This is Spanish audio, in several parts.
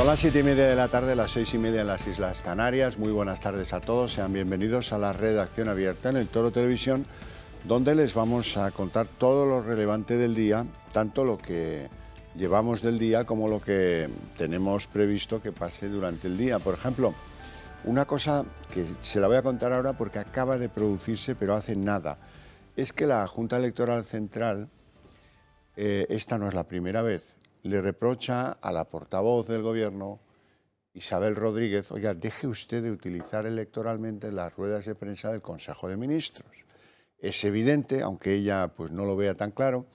Son las 7:30 de la tarde, las 6:30 en las Islas Canarias. Muy buenas tardes a todos. Sean bienvenidos a la redacción abierta en el Toro Televisión, donde les vamos a contar todo lo relevante del día, tanto lo que llevamos del día como lo que tenemos previsto que pase durante el día. Por ejemplo, una cosa que se la voy a contar ahora porque acaba de producirse, pero hace nada, es que la Junta Electoral Central, esta no es la primera vez, le reprocha a la portavoz del Gobierno, Isabel Rodríguez, oiga, deje usted de utilizar electoralmente las ruedas de prensa del Consejo de Ministros. Es evidente, aunque ella pues no lo vea tan claro,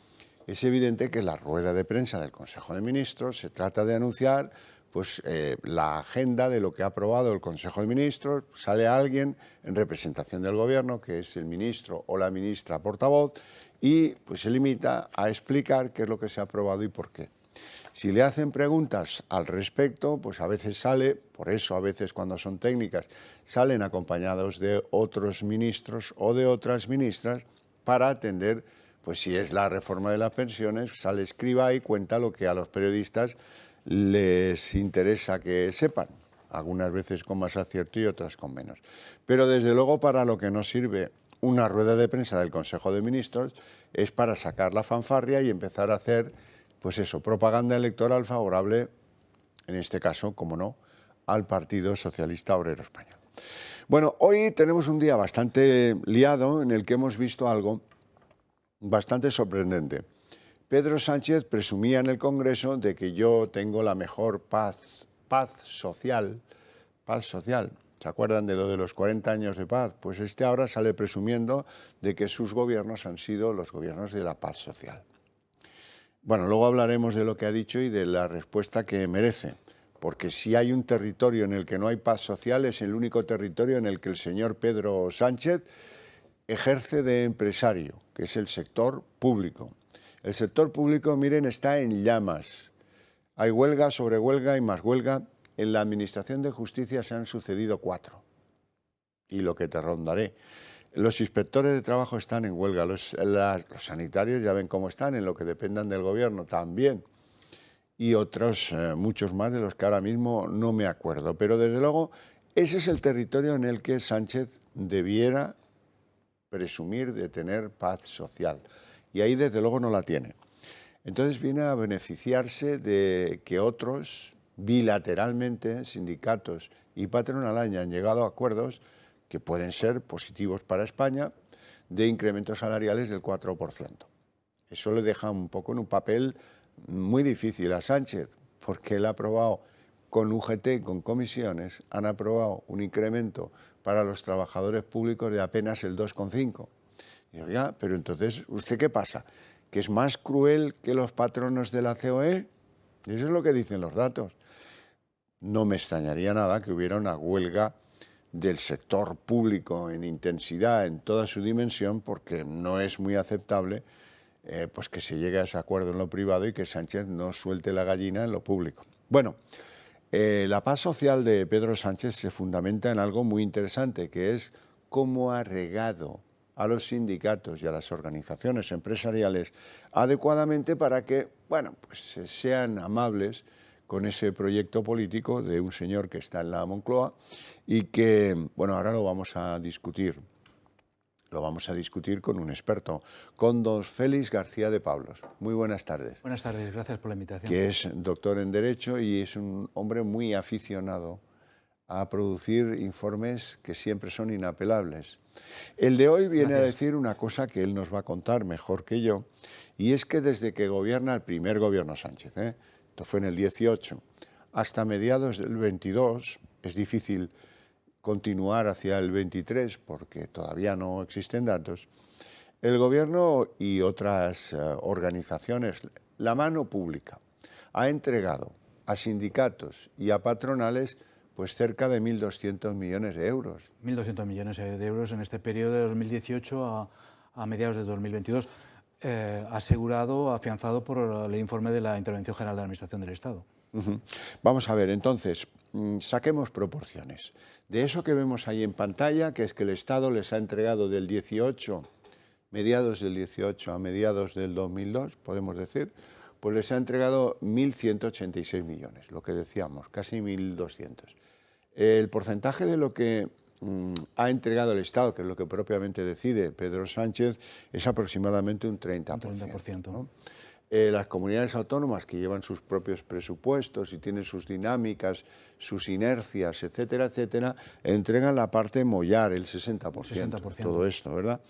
es evidente que la rueda de prensa del Consejo de Ministros se trata de anunciar pues, la agenda de lo que ha aprobado el Consejo de Ministros. Sale alguien en representación del Gobierno, que es el ministro o la ministra portavoz, y pues se limita a explicar qué es lo que se ha aprobado y por qué. Si le hacen preguntas al respecto, pues a veces sale, por eso a veces cuando son técnicas, salen acompañados de otros ministros o de otras ministras para atender, pues si es la reforma de las pensiones, sale Escrivá y cuenta lo que a los periodistas les interesa que sepan, algunas veces con más acierto y otras con menos. Pero desde luego para lo que nos sirve una rueda de prensa del Consejo de Ministros es para sacar la fanfarria y empezar a hacer, pues eso, propaganda electoral favorable, en este caso, como no, al Partido Socialista Obrero Español. Bueno, hoy tenemos un día bastante liado en el que hemos visto algo bastante sorprendente. Pedro Sánchez presumía en el Congreso de que yo tengo la mejor paz social. ¿Se acuerdan de lo de los 40 años de paz? Pues este ahora sale presumiendo de que sus gobiernos han sido los gobiernos de la paz social. Bueno, luego hablaremos de lo que ha dicho y de la respuesta que merece, porque si hay un territorio en el que no hay paz social es el único territorio en el que el señor Pedro Sánchez ejerce de empresario, que es el sector público. El sector público, miren, está en llamas. Hay huelga sobre huelga y más huelga. En la Administración de Justicia se han sucedido 4. Y lo que te rondaré. Los inspectores de trabajo están en huelga, los sanitarios ya ven cómo están, en lo que dependan del gobierno también. Y otros, muchos más de los que ahora mismo no me acuerdo. Pero desde luego, ese es el territorio en el que Sánchez debiera presumir de tener paz social. Y ahí desde luego no la tiene. Entonces viene a beneficiarse de que otros, bilateralmente, sindicatos y patronal hayan llegado a acuerdos que pueden ser positivos para España, de incrementos salariales del 4%. Eso le deja un poco en un papel muy difícil a Sánchez, porque él ha aprobado con UGT, con comisiones, han aprobado un incremento para los trabajadores públicos de apenas el 2,5%. Y digo, ya, pero entonces, ¿usted qué pasa? ¿Que es más cruel que los patronos de la COE? Eso es lo que dicen los datos. No me extrañaría nada que hubiera una huelga del sector público en intensidad, en toda su dimensión, porque no es muy aceptable pues que se llegue a ese acuerdo en lo privado y que Sánchez no suelte la gallina en lo público. Bueno, la paz social de Pedro Sánchez se fundamenta en algo muy interesante, que es cómo ha regado a los sindicatos y a las organizaciones empresariales adecuadamente para que, bueno, pues sean amables con ese proyecto político de un señor que está en la Moncloa y que, bueno, ahora lo vamos a discutir. Lo vamos a discutir con un experto, con don Félix García de Pablos. Muy buenas tardes. Buenas tardes, gracias por la invitación. Que es doctor en Derecho y es un hombre muy aficionado a producir informes que siempre son inapelables. El de hoy viene a decir una cosa que él nos va a contar mejor que yo, y es que desde que gobierna el primer gobierno Sánchez, esto fue en el 18, hasta mediados del 22, es difícil continuar hacia el 23 porque todavía no existen datos, el gobierno y otras organizaciones, la mano pública, ha entregado a sindicatos y a patronales pues cerca de 1.200 millones de euros. 1.200 millones de euros en este periodo de 2018 a mediados de 2022, asegurado, afianzado por el informe de la Intervención General de la Administración del Estado. Vamos a ver, entonces, saquemos proporciones. De eso que vemos ahí en pantalla, que es que el Estado les ha entregado del 18, mediados del 18 a mediados del 2002, podemos decir, pues les ha entregado 1.186 millones, lo que decíamos, casi 1.200. El porcentaje de lo que ha entregado el Estado, que es lo que propiamente decide Pedro Sánchez, es aproximadamente un 30%. Un 30%. ¿no? Las comunidades autónomas que llevan sus propios presupuestos y tienen sus dinámicas, sus inercias, etcétera, etcétera, entregan la parte mollar, el 60%. Todo esto, ¿verdad?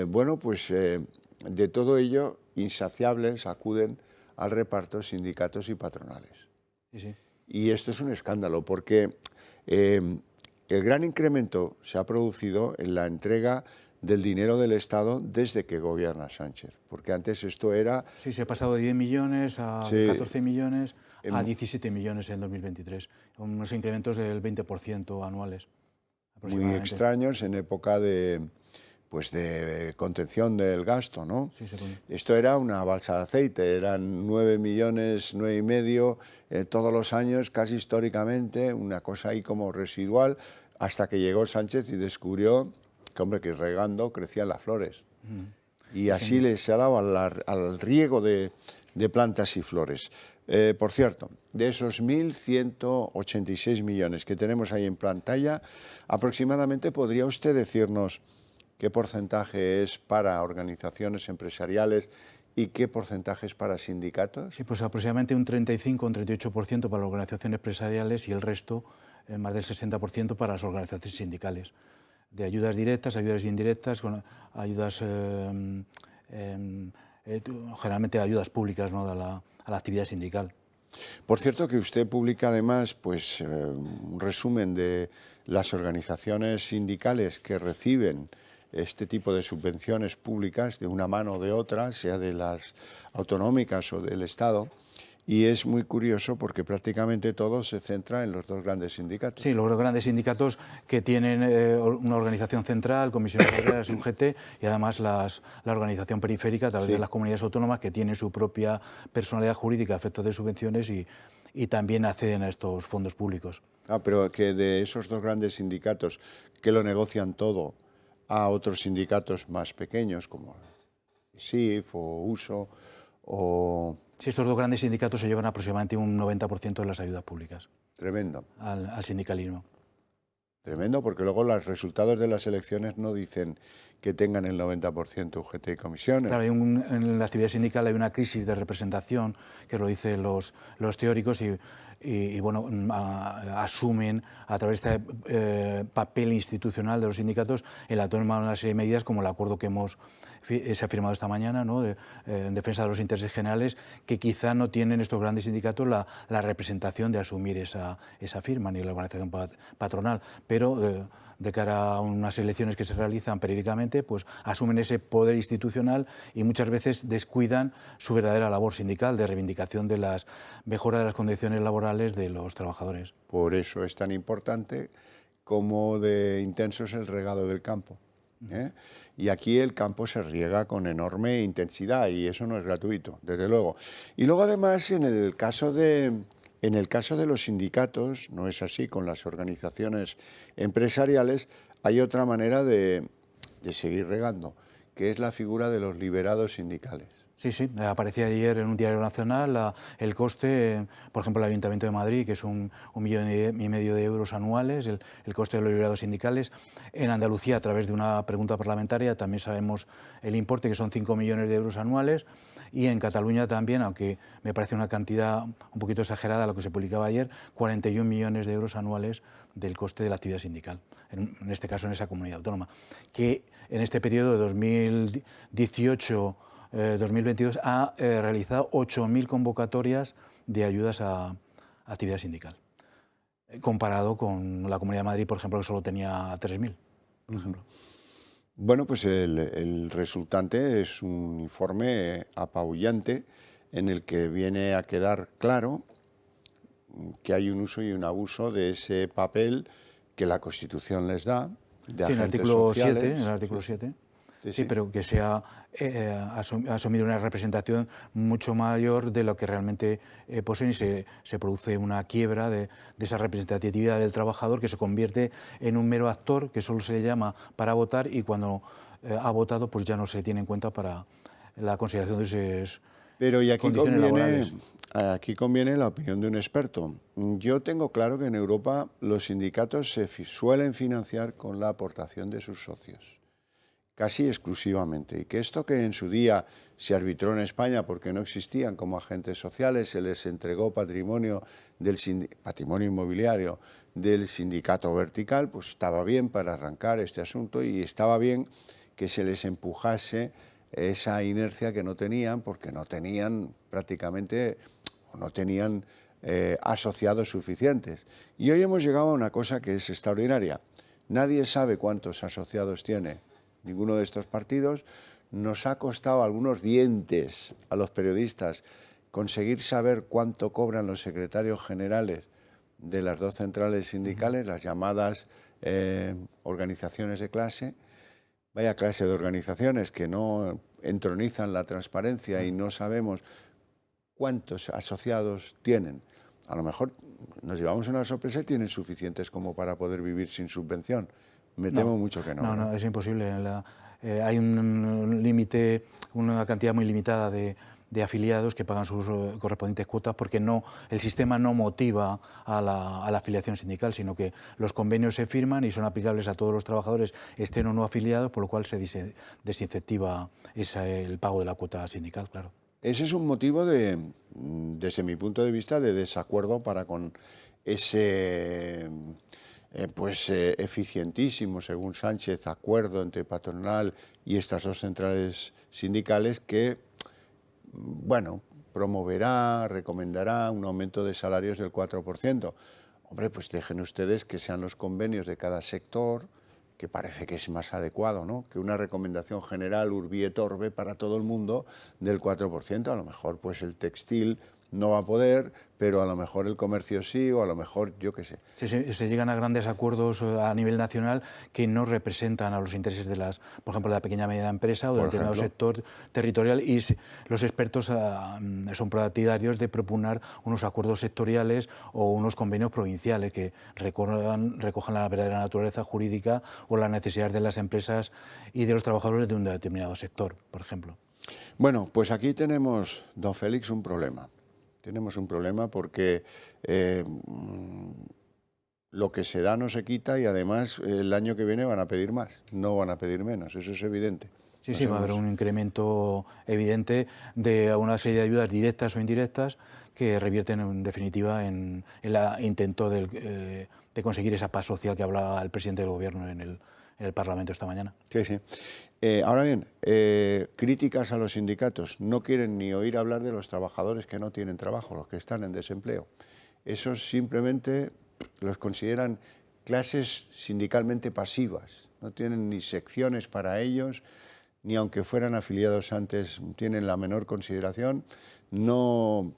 Bueno, pues de todo ello, insaciables acuden al reparto sindicatos y patronales. Sí, sí. Y esto es un escándalo porque el gran incremento se ha producido en la entrega del dinero del Estado desde que gobierna Sánchez, porque antes esto era... Sí, se ha pasado de 10 millones a 14 millones a 17 millones en 2023, unos incrementos del 20% anuales. Muy extraños en época de contención del gasto, ¿no? Sí, esto era una balsa de aceite, eran 9 millones, 9,5 todos los años, casi históricamente, una cosa ahí como residual, hasta que llegó Sánchez y descubrió que, hombre, que regando crecían las flores. Y así se ha dado al riego de plantas y flores. Por cierto, de esos 1.186 millones que tenemos ahí en pantalla, aproximadamente podría usted decirnos qué porcentaje es para organizaciones empresariales y qué porcentaje es para sindicatos. Sí, pues aproximadamente un 35 o un 38% para las organizaciones empresariales y el resto, más del 60% para las organizaciones sindicales. De ayudas directas, ayudas indirectas, con ayudas, generalmente ayudas públicas, ¿no?, a la actividad sindical. Por cierto, que usted publica además pues, un resumen de las organizaciones sindicales que reciben este tipo de subvenciones públicas de una mano o de otra, sea de las autonómicas o del Estado. Y es muy curioso porque prácticamente todo se centra en los dos grandes sindicatos. Sí, los dos grandes sindicatos que tienen una organización central, comisiones obreras y UGT, y además la organización periférica a través de las comunidades autónomas que tienen su propia personalidad jurídica a efectos de subvenciones y también acceden a estos fondos públicos. Pero que de esos dos grandes sindicatos que lo negocian todo a otros sindicatos más pequeños como SIF o USO o... Sí, estos dos grandes sindicatos se llevan aproximadamente un 90% de las ayudas públicas. Tremendo. Al sindicalismo. Tremendo, porque luego los resultados de las elecciones no dicen que tengan el 90% UGT y comisiones. Claro, en la actividad sindical hay una crisis de representación, que lo dicen los teóricos, y bueno, asumen a través de este papel institucional de los sindicatos en la toma de una serie de medidas como el acuerdo que se ha firmado esta mañana, ¿no?, en defensa de los intereses generales, que quizá no tienen estos grandes sindicatos la representación de asumir esa firma, ni la organización patronal, pero de cara a unas elecciones que se realizan periódicamente, pues asumen ese poder institucional y muchas veces descuidan su verdadera labor sindical de reivindicación de las mejoras de las condiciones laborales de los trabajadores. Por eso es tan importante como de intenso es el regado del campo. Y aquí el campo se riega con enorme intensidad y eso no es gratuito, desde luego. Y luego además en el caso de los sindicatos, no es así, con las organizaciones empresariales hay otra manera de seguir regando, que es la figura de los liberados sindicales. Sí, sí, aparecía ayer en un diario nacional el coste, por ejemplo, el Ayuntamiento de Madrid, que es 1,5 millones de euros anuales, el coste de los liberados sindicales. En Andalucía, a través de una pregunta parlamentaria, también sabemos el importe, que son 5 millones de euros anuales. Y en Cataluña también, aunque me parece una cantidad un poquito exagerada lo que se publicaba ayer, 41 millones de euros anuales del coste de la actividad sindical, en este caso en esa comunidad autónoma, que en este periodo de 2018 2022 ha realizado 8.000 convocatorias de ayudas a actividad sindical, comparado con la Comunidad de Madrid, por ejemplo, que solo tenía 3.000, por ejemplo. Bueno, pues el resultante es un informe apabullante en el que viene a quedar claro que hay un uso y un abuso de ese papel que la Constitución les da, de sí, en el artículo 7, en el artículo 7. Sí, pero que se ha asumido una representación mucho mayor de lo que realmente poseen y se produce una quiebra de esa representatividad del trabajador, que se convierte en un mero actor que solo se le llama para votar y cuando ha votado pues ya no se tiene en cuenta para la consideración Pero y condiciones laborales. aquí conviene la opinión de un experto. Yo tengo claro que en Europa los sindicatos suelen financiar con la aportación de sus socios, casi exclusivamente, y que esto que en su día se arbitró en España porque no existían como agentes sociales, se les entregó patrimonio patrimonio inmobiliario del sindicato vertical, pues estaba bien para arrancar este asunto y estaba bien que se les empujase esa inercia que no tenían, porque no tenían prácticamente, o no tenían asociados suficientes. Y hoy hemos llegado a una cosa que es extraordinaria. Nadie sabe cuántos asociados tiene ninguno de estos partidos. Nos ha costado algunos dientes a los periodistas conseguir saber cuánto cobran los secretarios generales de las dos centrales sindicales, las llamadas organizaciones de clase. Vaya clase de organizaciones que no entronizan la transparencia y no sabemos cuántos asociados tienen. A lo mejor nos llevamos una sorpresa y tienen suficientes como para poder vivir sin subvención. Me temo mucho que no. No, es imposible. Hay un límite, una cantidad muy limitada de afiliados que pagan sus correspondientes cuotas porque el sistema no motiva a la afiliación sindical, sino que los convenios se firman y son aplicables a todos los trabajadores, estén o no afiliados, por lo cual se desincentiva el pago de la cuota sindical, claro. Ese es un motivo desde mi punto de vista, de desacuerdo para con ese eficientísimo, según Sánchez, acuerdo entre patronal y estas dos centrales sindicales que, bueno, promoverá, recomendará un aumento de salarios del 4%. Hombre, pues dejen ustedes que sean los convenios de cada sector, que parece que es más adecuado, ¿no?, que una recomendación general urbi et orbe para todo el mundo del 4%. A lo mejor pues el textil no va a poder, pero a lo mejor el comercio sí, o a lo mejor yo qué sé. Se llegan a grandes acuerdos a nivel nacional que no representan a los intereses de por ejemplo, de la pequeña y mediana empresa o del determinado sector territorial, y los expertos son partidarios de proponer unos acuerdos sectoriales o unos convenios provinciales que recojan la verdadera naturaleza jurídica o las necesidades de las empresas y de los trabajadores de un determinado sector, por ejemplo. Bueno, pues aquí tenemos, don Félix, un problema. Tenemos un problema porque lo que se da no se quita y además el año que viene van a pedir más, no van a pedir menos, eso es evidente. Sí, va a haber un incremento evidente de una serie de ayudas directas o indirectas que revierten en definitiva en el intento de conseguir esa paz social que hablaba el presidente del Gobierno en el Parlamento esta mañana. Sí, sí. Ahora bien, críticas a los sindicatos. No quieren ni oír hablar de los trabajadores que no tienen trabajo, los que están en desempleo. Esos simplemente los consideran clases sindicalmente pasivas. No tienen ni secciones para ellos, ni aunque fueran afiliados antes tienen la menor consideración. No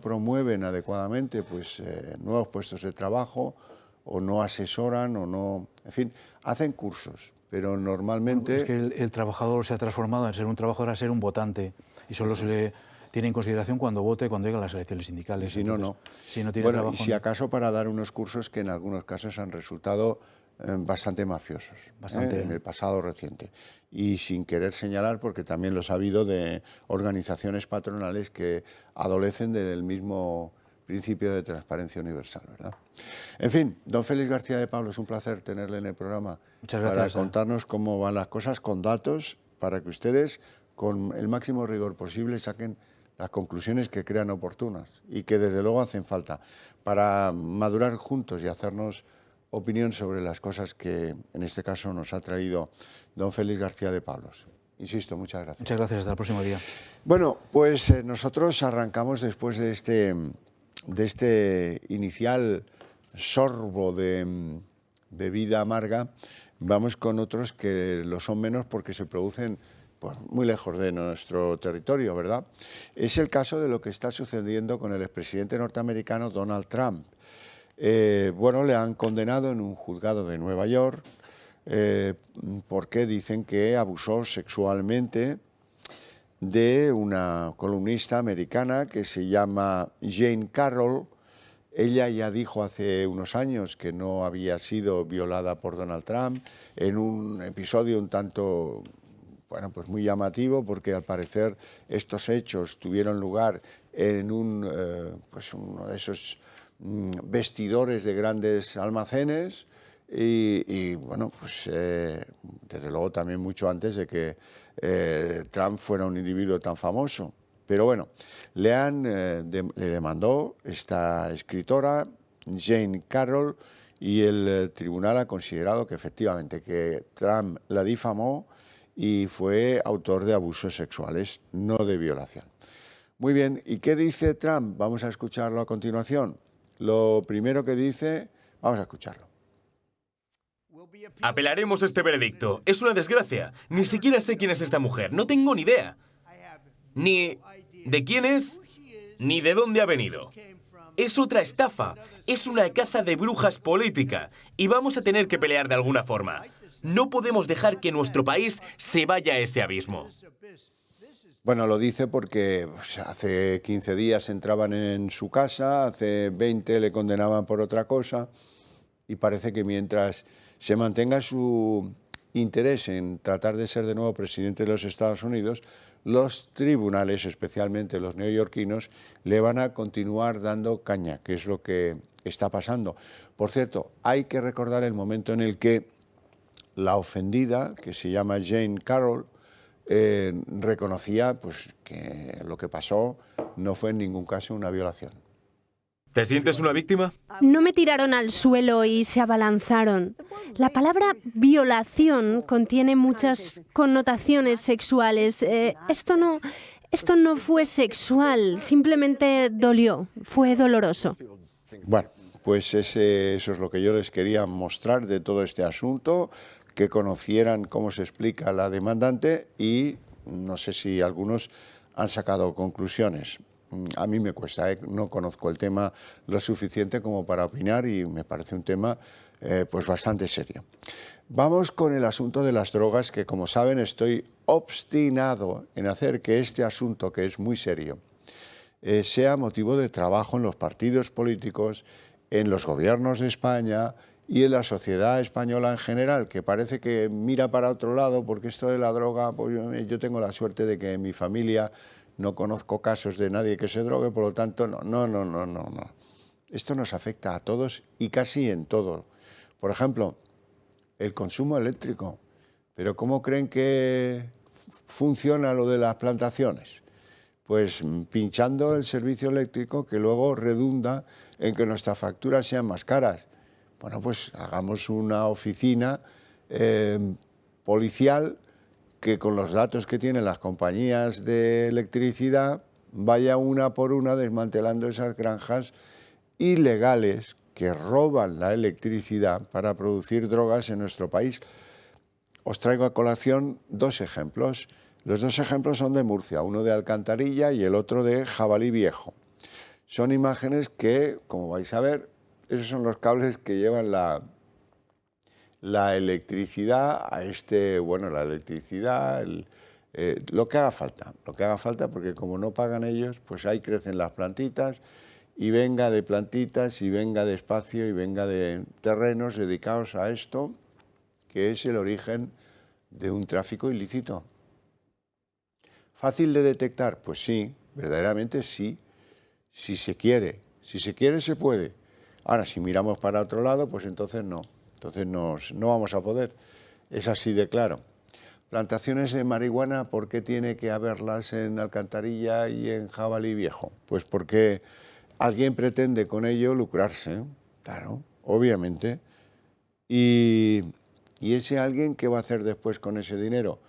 promueven adecuadamente pues, nuevos puestos de trabajo, o no asesoran, o no... En fin, hacen cursos, pero normalmente... Es que el trabajador se ha transformado en ser un trabajador a ser un votante, y solo se le tiene en consideración cuando vote, cuando llegan las elecciones sindicales. Y si no, no. Si no tiene bueno, trabajo, y si acaso para dar unos cursos que en algunos casos han resultado bastante mafiosos, en el pasado reciente. Y sin querer señalar, porque también los ha habido, de organizaciones patronales que adolecen del mismo principio de transparencia universal, ¿verdad? En fin, don Félix García de Pablo, es un placer tenerle en el programa. Muchas gracias. Para contarnos cómo van las cosas, con datos, para que ustedes, con el máximo rigor posible, saquen las conclusiones que crean oportunas y que desde luego hacen falta para madurar juntos y hacernos opinión sobre las cosas que en este caso nos ha traído don Félix García de Pablos. Insisto, muchas gracias. Muchas gracias, hasta el próximo día. Bueno, pues nosotros arrancamos después de este inicial sorbo de bebida amarga. Vamos con otros que lo son menos porque se producen pues, muy lejos de nuestro territorio, ¿verdad? Es el caso de lo que está sucediendo con el expresidente norteamericano Donald Trump. Bueno, le han condenado en un juzgado de Nueva York porque dicen que abusó sexualmente de una columnista americana que se llama Jane Carroll. Ella ya dijo hace unos años que no había sido violada por Donald Trump en un episodio un tanto bueno, pues muy llamativo, porque al parecer estos hechos tuvieron lugar en pues uno de esos vestidores de grandes almacenes y bueno, pues desde luego también mucho antes de que Trump fuera un individuo tan famoso. Pero bueno, le demandó esta escritora, Jane Carroll, y el tribunal ha considerado que efectivamente que Trump la difamó y fue autor de abusos sexuales, no de violación. Muy bien, ¿y qué dice Trump? Vamos a escucharlo a continuación. Lo primero que dice, vamos a escucharlo. Apelaremos este veredicto. Es una desgracia. Ni siquiera sé quién es esta mujer. No tengo ni idea. Ni de quién es, ni de dónde ha venido. Es otra estafa. Es una caza de brujas política. Y vamos a tener que pelear de alguna forma. No podemos dejar que nuestro país se vaya a ese abismo. Bueno, lo dice porque pues, hace 15 días entraban en su casa, hace 20 le condenaban por otra cosa, y parece que mientras se mantenga su interés en tratar de ser de nuevo presidente de los Estados Unidos, los tribunales, especialmente los neoyorquinos, le van a continuar dando caña, que es lo que está pasando. Por cierto, hay que recordar el momento en el que la ofendida, que se llama Jane Carroll, reconocía pues, que lo que pasó no fue en ningún caso una violación. ¿Te sientes una víctima? No me tiraron al suelo y se abalanzaron. La palabra violación contiene muchas connotaciones sexuales. Esto no fue sexual, simplemente dolió, fue doloroso. Bueno, pues eso es lo que yo les quería mostrar de todo este asunto, que conocieran cómo se explica la demandante y no sé si algunos han sacado conclusiones. A mí me cuesta, no conozco el tema lo suficiente como para opinar y me parece un tema pues bastante serio. Vamos con el asunto de las drogas, que como saben estoy obstinado en hacer que este asunto, que es muy serio, sea motivo de trabajo en los partidos políticos, en los gobiernos de España y en la sociedad española en general, que parece que mira para otro lado, porque esto de la droga, pues yo tengo la suerte de que en mi familia no conozco casos de nadie que se drogue, por lo tanto, no. Esto nos afecta a todos y casi en todo. Por ejemplo, el consumo eléctrico. ¿Pero cómo creen que funciona lo de las plantaciones? Pues pinchando el servicio eléctrico, que luego redunda en que nuestras facturas sean más caras. Bueno, pues hagamos una oficina policial que con los datos que tienen las compañías de electricidad vaya una por una desmantelando esas granjas ilegales que roban la electricidad para producir drogas en nuestro país. Os traigo a colación dos ejemplos. Los dos ejemplos son de Murcia, uno de Alcantarilla y el otro de Jabalí Viejo. Son imágenes que, como vais a ver, esos son los cables que llevan la electricidad a la electricidad, lo que haga falta, porque como no pagan ellos, pues ahí crecen las plantitas y venga de plantitas y venga de espacio y venga de terrenos dedicados a esto, que es el origen de un tráfico ilícito. ¿Fácil de detectar? Pues sí, verdaderamente sí, si se quiere se puede. Ahora, si miramos para otro lado, pues entonces no. Entonces no vamos a poder. Es así de claro. Plantaciones de marihuana, ¿por qué tiene que haberlas en Alcantarilla y en Jabalí Viejo? Pues porque alguien pretende con ello lucrarse, claro, obviamente. Y ese alguien, ¿qué va a hacer después con ese dinero?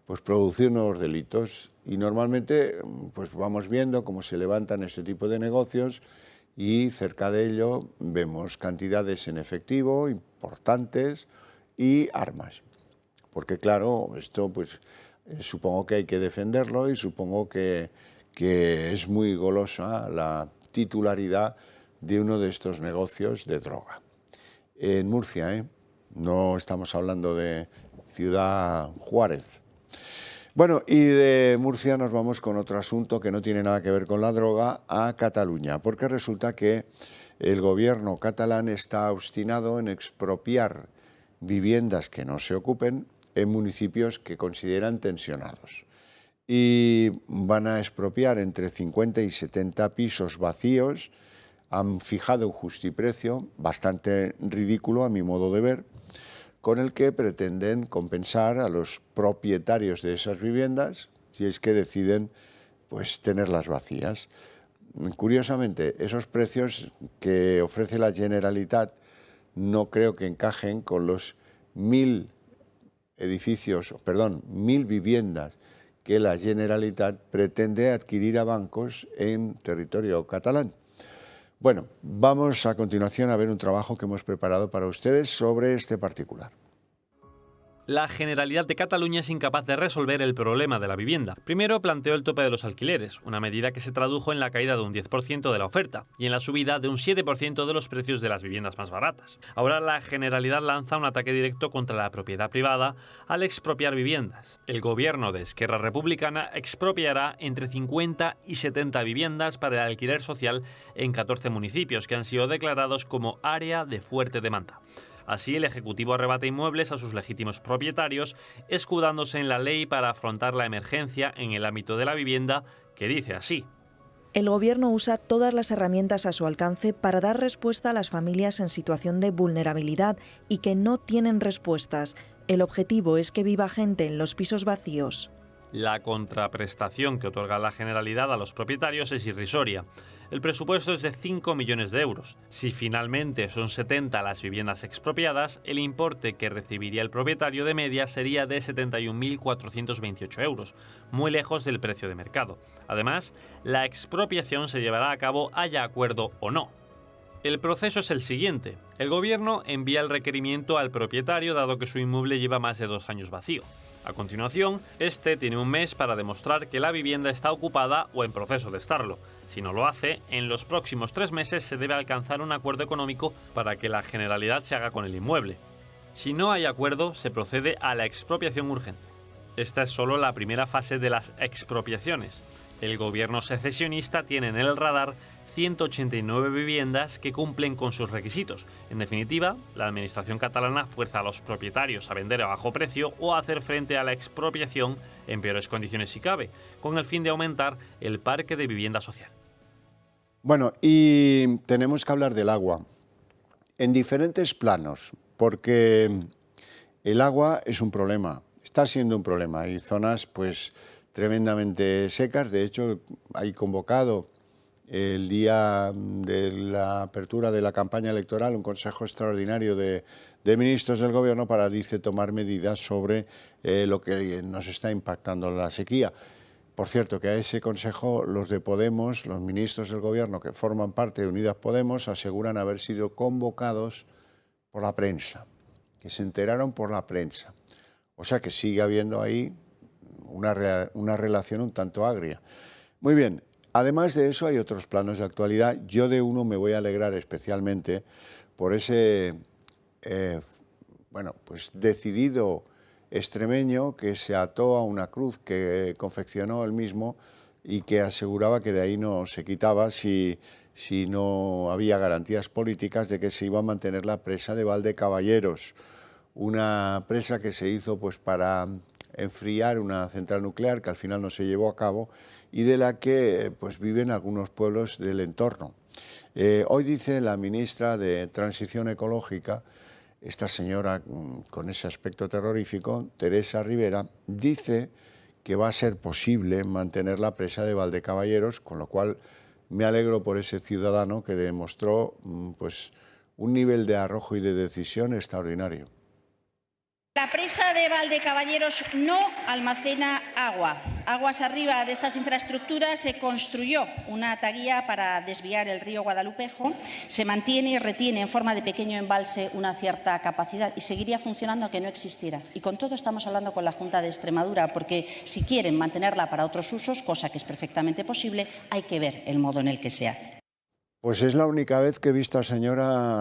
Pues producir nuevos delitos. Y normalmente pues vamos viendo cómo se levantan ese tipo de negocios y cerca de ello vemos cantidades en efectivo importantes y armas. Porque claro, esto pues supongo que hay que defenderlo y supongo que es muy golosa la titularidad de uno de estos negocios de droga. En Murcia, no estamos hablando de Ciudad Juárez. Bueno, y de Murcia nos vamos con otro asunto que no tiene nada que ver con la droga, a Cataluña, porque resulta que el gobierno catalán está obstinado en expropiar viviendas que no se ocupen en municipios que consideran tensionados. Y van a expropiar entre 50 y 70 pisos vacíos. Han fijado un justiprecio bastante ridículo a mi modo de ver, con el que pretenden compensar a los propietarios de esas viviendas si es que deciden pues tenerlas vacías. Curiosamente, esos precios que ofrece la Generalitat no creo que encajen con los 1.000 viviendas que la Generalitat pretende adquirir a bancos en territorio catalán. Bueno, vamos a continuación a ver un trabajo que hemos preparado para ustedes sobre este particular. La Generalitat de Cataluña es incapaz de resolver el problema de la vivienda. Primero planteó el tope de los alquileres, una medida que se tradujo en la caída de un 10% de la oferta y en la subida de un 7% de los precios de las viviendas más baratas. Ahora la Generalitat lanza un ataque directo contra la propiedad privada al expropiar viviendas. El gobierno de Esquerra Republicana expropiará entre 50 y 70 viviendas para el alquiler social en 14 municipios que han sido declarados como área de fuerte demanda. Así, el Ejecutivo arrebata inmuebles a sus legítimos propietarios, escudándose en la ley para afrontar la emergencia en el ámbito de la vivienda, que dice así. El Gobierno usa todas las herramientas a su alcance para dar respuesta a las familias en situación de vulnerabilidad y que no tienen respuestas. El objetivo es que viva gente en los pisos vacíos. La contraprestación que otorga la Generalidad a los propietarios es irrisoria. El presupuesto es de 5 millones de euros. Si finalmente son 70 las viviendas expropiadas, el importe que recibiría el propietario de media sería de 71.428 euros, muy lejos del precio de mercado. Además, la expropiación se llevará a cabo haya acuerdo o no. El proceso es el siguiente. El Gobierno envía el requerimiento al propietario dado que su inmueble lleva más de 2 años vacío. A continuación, este tiene un mes para demostrar que la vivienda está ocupada o en proceso de estarlo. Si no lo hace, en los próximos 3 meses se debe alcanzar un acuerdo económico para que la Generalidad se haga con el inmueble. Si no hay acuerdo, se procede a la expropiación urgente. Esta es solo la primera fase de las expropiaciones. El gobierno secesionista tiene en el radar 189 viviendas que cumplen con sus requisitos. En definitiva, la administración catalana fuerza a los propietarios a vender a bajo precio o a hacer frente a la expropiación en peores condiciones si cabe, con el fin de aumentar el parque de vivienda social. Bueno, y tenemos que hablar del agua en diferentes planos, porque el agua es un problema, está siendo un problema. Hay zonas pues tremendamente secas. De hecho, hay convocado el día de la apertura de la campaña electoral un consejo extraordinario de ministros del Gobierno para, dice, tomar medidas sobre lo que nos está impactando la sequía. Por cierto, que a ese consejo los de Podemos, los ministros del Gobierno que forman parte de Unidas Podemos, aseguran haber sido convocados por la prensa, que se enteraron por la prensa. O sea que sigue habiendo ahí una relación un tanto agria. Muy bien. Además de eso, hay otros planos de actualidad. Yo de uno me voy a alegrar especialmente por ese decidido extremeño que se ató a una cruz que confeccionó él mismo y que aseguraba que de ahí no se quitaba si no había garantías políticas de que se iba a mantener la presa de Valdecaballeros, una presa que se hizo pues para enfriar una central nuclear que al final no se llevó a cabo y de la que pues viven algunos pueblos del entorno. Hoy dice la ministra de Transición Ecológica, esta señora con ese aspecto terrorífico, Teresa Ribera, dice que va a ser posible mantener la presa de Valdecaballeros, con lo cual me alegro por ese ciudadano que demostró pues un nivel de arrojo y de decisión extraordinario. La presa de Valdecaballeros no almacena agua. Aguas arriba de estas infraestructuras se construyó una ataguía para desviar el río Guadalupejo. Se mantiene y retiene en forma de pequeño embalse una cierta capacidad y seguiría funcionando aunque no existiera. Y con todo estamos hablando con la Junta de Extremadura porque si quieren mantenerla para otros usos, cosa que es perfectamente posible, hay que ver el modo en el que se hace. Pues es la única vez que he visto a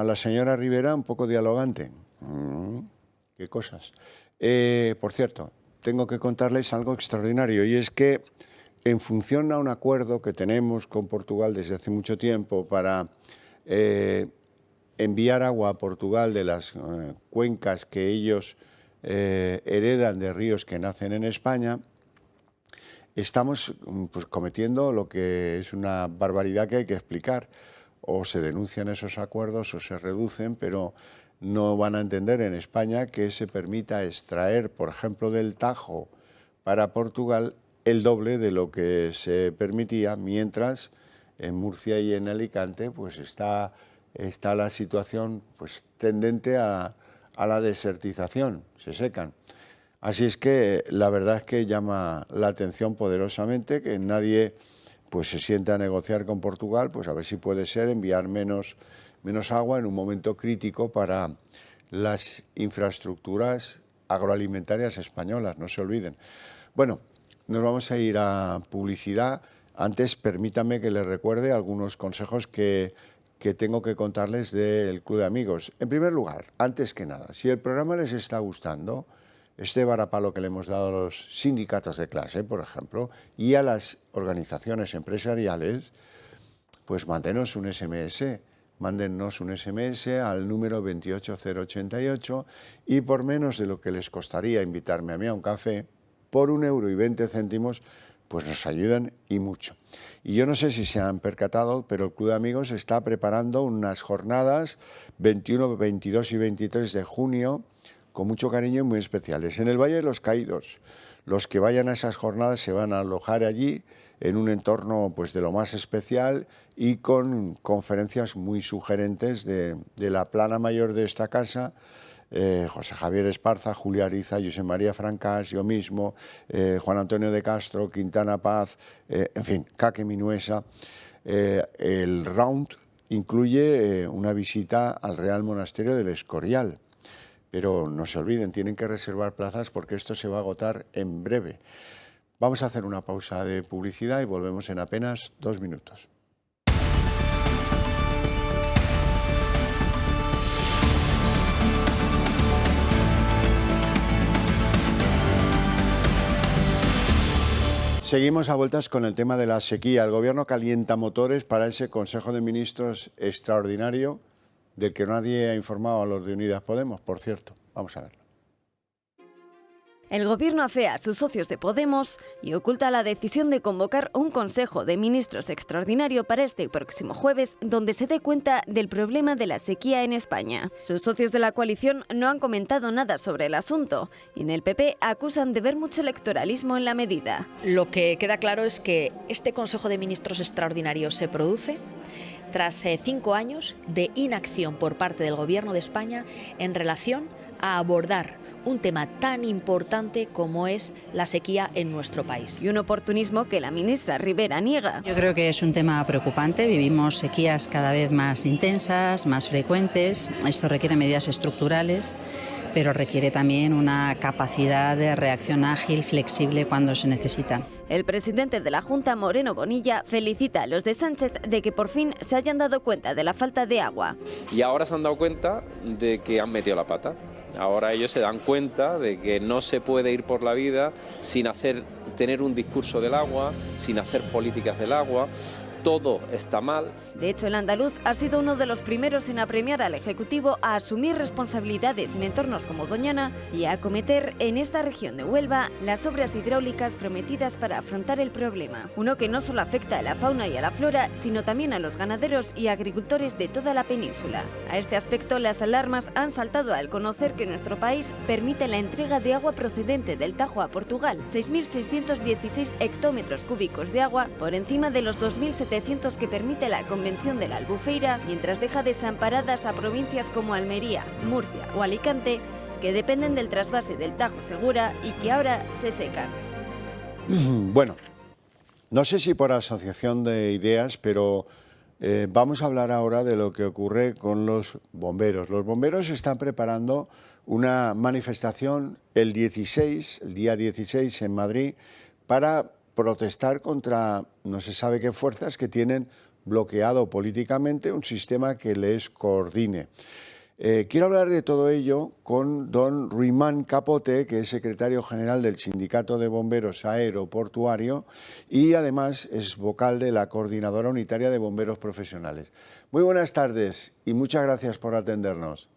la señora Ribera un poco dialogante. Qué cosas. Por cierto, tengo que contarles algo extraordinario y es que en función a un acuerdo que tenemos con Portugal desde hace mucho tiempo para enviar agua a Portugal de las cuencas que ellos heredan de ríos que nacen en España, estamos pues, cometiendo lo que es una barbaridad que hay que explicar. O se denuncian esos acuerdos o se reducen, pero no van a entender en España que se permita extraer, por ejemplo, del Tajo para Portugal el doble de lo que se permitía, mientras en Murcia y en Alicante pues está la situación pues, tendente a la desertización, se secan. Así es que la verdad es que llama la atención poderosamente que nadie pues se sienta a negociar con Portugal, pues a ver si puede ser enviar menos agua en un momento crítico para las infraestructuras agroalimentarias españolas, no se olviden. Bueno, nos vamos a ir a publicidad. Antes, permítame que les recuerde algunos consejos que tengo que contarles del Club de Amigos. En primer lugar, antes que nada, si el programa les está gustando, este varapalo que le hemos dado a los sindicatos de clase, por ejemplo, y a las organizaciones empresariales, pues mándenos un SMS. Mándennos un SMS al número 28088 y por menos de lo que les costaría invitarme a mí a un café, por 1,20 €, pues nos ayudan y mucho. Y yo no sé si se han percatado, pero el Club de Amigos está preparando unas jornadas 21, 22 y 23 de junio con mucho cariño y muy especiales. En el Valle de los Caídos, los que vayan a esas jornadas se van a alojar allí en un entorno pues, de lo más especial y con conferencias muy sugerentes de la plana mayor de esta casa, José Javier Esparza, Julia Ariza, José María Francas, yo mismo, Juan Antonio de Castro, Quintana Paz, en fin, Caque Minuesa. El round incluye una visita al Real Monasterio del Escorial. Pero no se olviden, tienen que reservar plazas porque esto se va a agotar en breve. Vamos a hacer una pausa de publicidad y volvemos en apenas 2 minutos. Seguimos a vueltas con el tema de la sequía. El Gobierno calienta motores para ese Consejo de Ministros extraordinario del que nadie ha informado a los de Unidas Podemos, por cierto. Vamos a verlo. El Gobierno afea a sus socios de Podemos y oculta la decisión de convocar un Consejo de Ministros extraordinario para este próximo jueves, donde se dé cuenta del problema de la sequía en España. Sus socios de la coalición no han comentado nada sobre el asunto y en el PP acusan de ver mucho electoralismo en la medida. Lo que queda claro es que este Consejo de Ministros extraordinario se produce tras 5 años de inacción por parte del Gobierno de España en relación a abordar un tema tan importante como es la sequía en nuestro país. Y un oportunismo que la ministra Ribera niega. Yo creo que es un tema preocupante. Vivimos sequías cada vez más intensas, más frecuentes. Esto requiere medidas estructurales, pero requiere también una capacidad de reacción ágil, flexible cuando se necesita. El presidente de la Junta, Moreno Bonilla, felicita a los de Sánchez de que por fin se hayan dado cuenta de la falta de agua. Y ahora se han dado cuenta de que han metido la pata. Ahora ellos se dan cuenta de que no se puede ir por la vida sin tener un discurso del agua, sin hacer políticas del agua. Todo está mal. De hecho, el andaluz ha sido uno de los primeros en apremiar al Ejecutivo a asumir responsabilidades en entornos como Doñana y a acometer en esta región de Huelva las obras hidráulicas prometidas para afrontar el problema. Uno que no solo afecta a la fauna y a la flora, sino también a los ganaderos y agricultores de toda la península. A este aspecto, las alarmas han saltado al conocer que nuestro país permite la entrega de agua procedente del Tajo a Portugal, 6.616 hectómetros cúbicos de agua, por encima de los 2.700 que permite la Convención de la Albufeira, mientras deja desamparadas a provincias como Almería, Murcia o Alicante, que dependen del trasvase del Tajo Segura y que ahora se secan. Bueno, no sé si por asociación de ideas, pero vamos a hablar ahora de lo que ocurre con los bomberos. Los bomberos están preparando una manifestación el día 16 en Madrid para protestar contra no se sabe qué fuerzas que tienen bloqueado políticamente un sistema que les coordine. Quiero hablar de todo ello con don Ruimán Capote, que es secretario general del Sindicato de Bomberos Aeroportuario y además es vocal de la Coordinadora Unitaria de Bomberos Profesionales. Muy buenas tardes y muchas gracias por atendernos.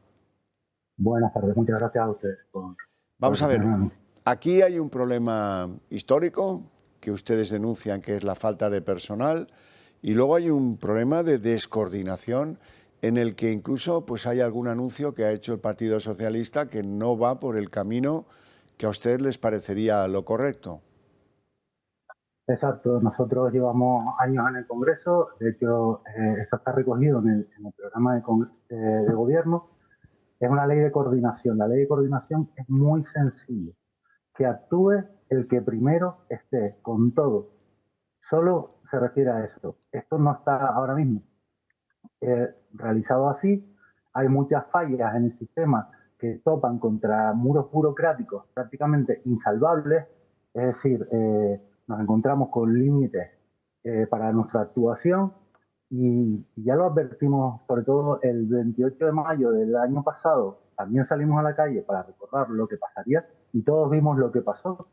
Buenas tardes, muchas gracias a ustedes. Vamos a ver, aquí hay un problema histórico que ustedes denuncian, que es la falta de personal, y luego hay un problema de descoordinación en el que incluso pues hay algún anuncio que ha hecho el Partido Socialista que no va por el camino que a ustedes les parecería lo correcto. Exacto, nosotros llevamos años en el Congreso, de hecho esto está recogido en el programa de gobierno. Es una ley de coordinación. La ley de coordinación es muy sencilla, que actúe el que primero esté con todo. Solo se refiere a esto. Esto no está ahora mismo realizado así. Hay muchas fallas en el sistema que topan contra muros burocráticos prácticamente insalvables, es decir, nos encontramos con límites para nuestra actuación y ya lo advertimos, sobre todo el 28 de mayo del año pasado, también salimos a la calle para recordar lo que pasaría y todos vimos lo que pasó.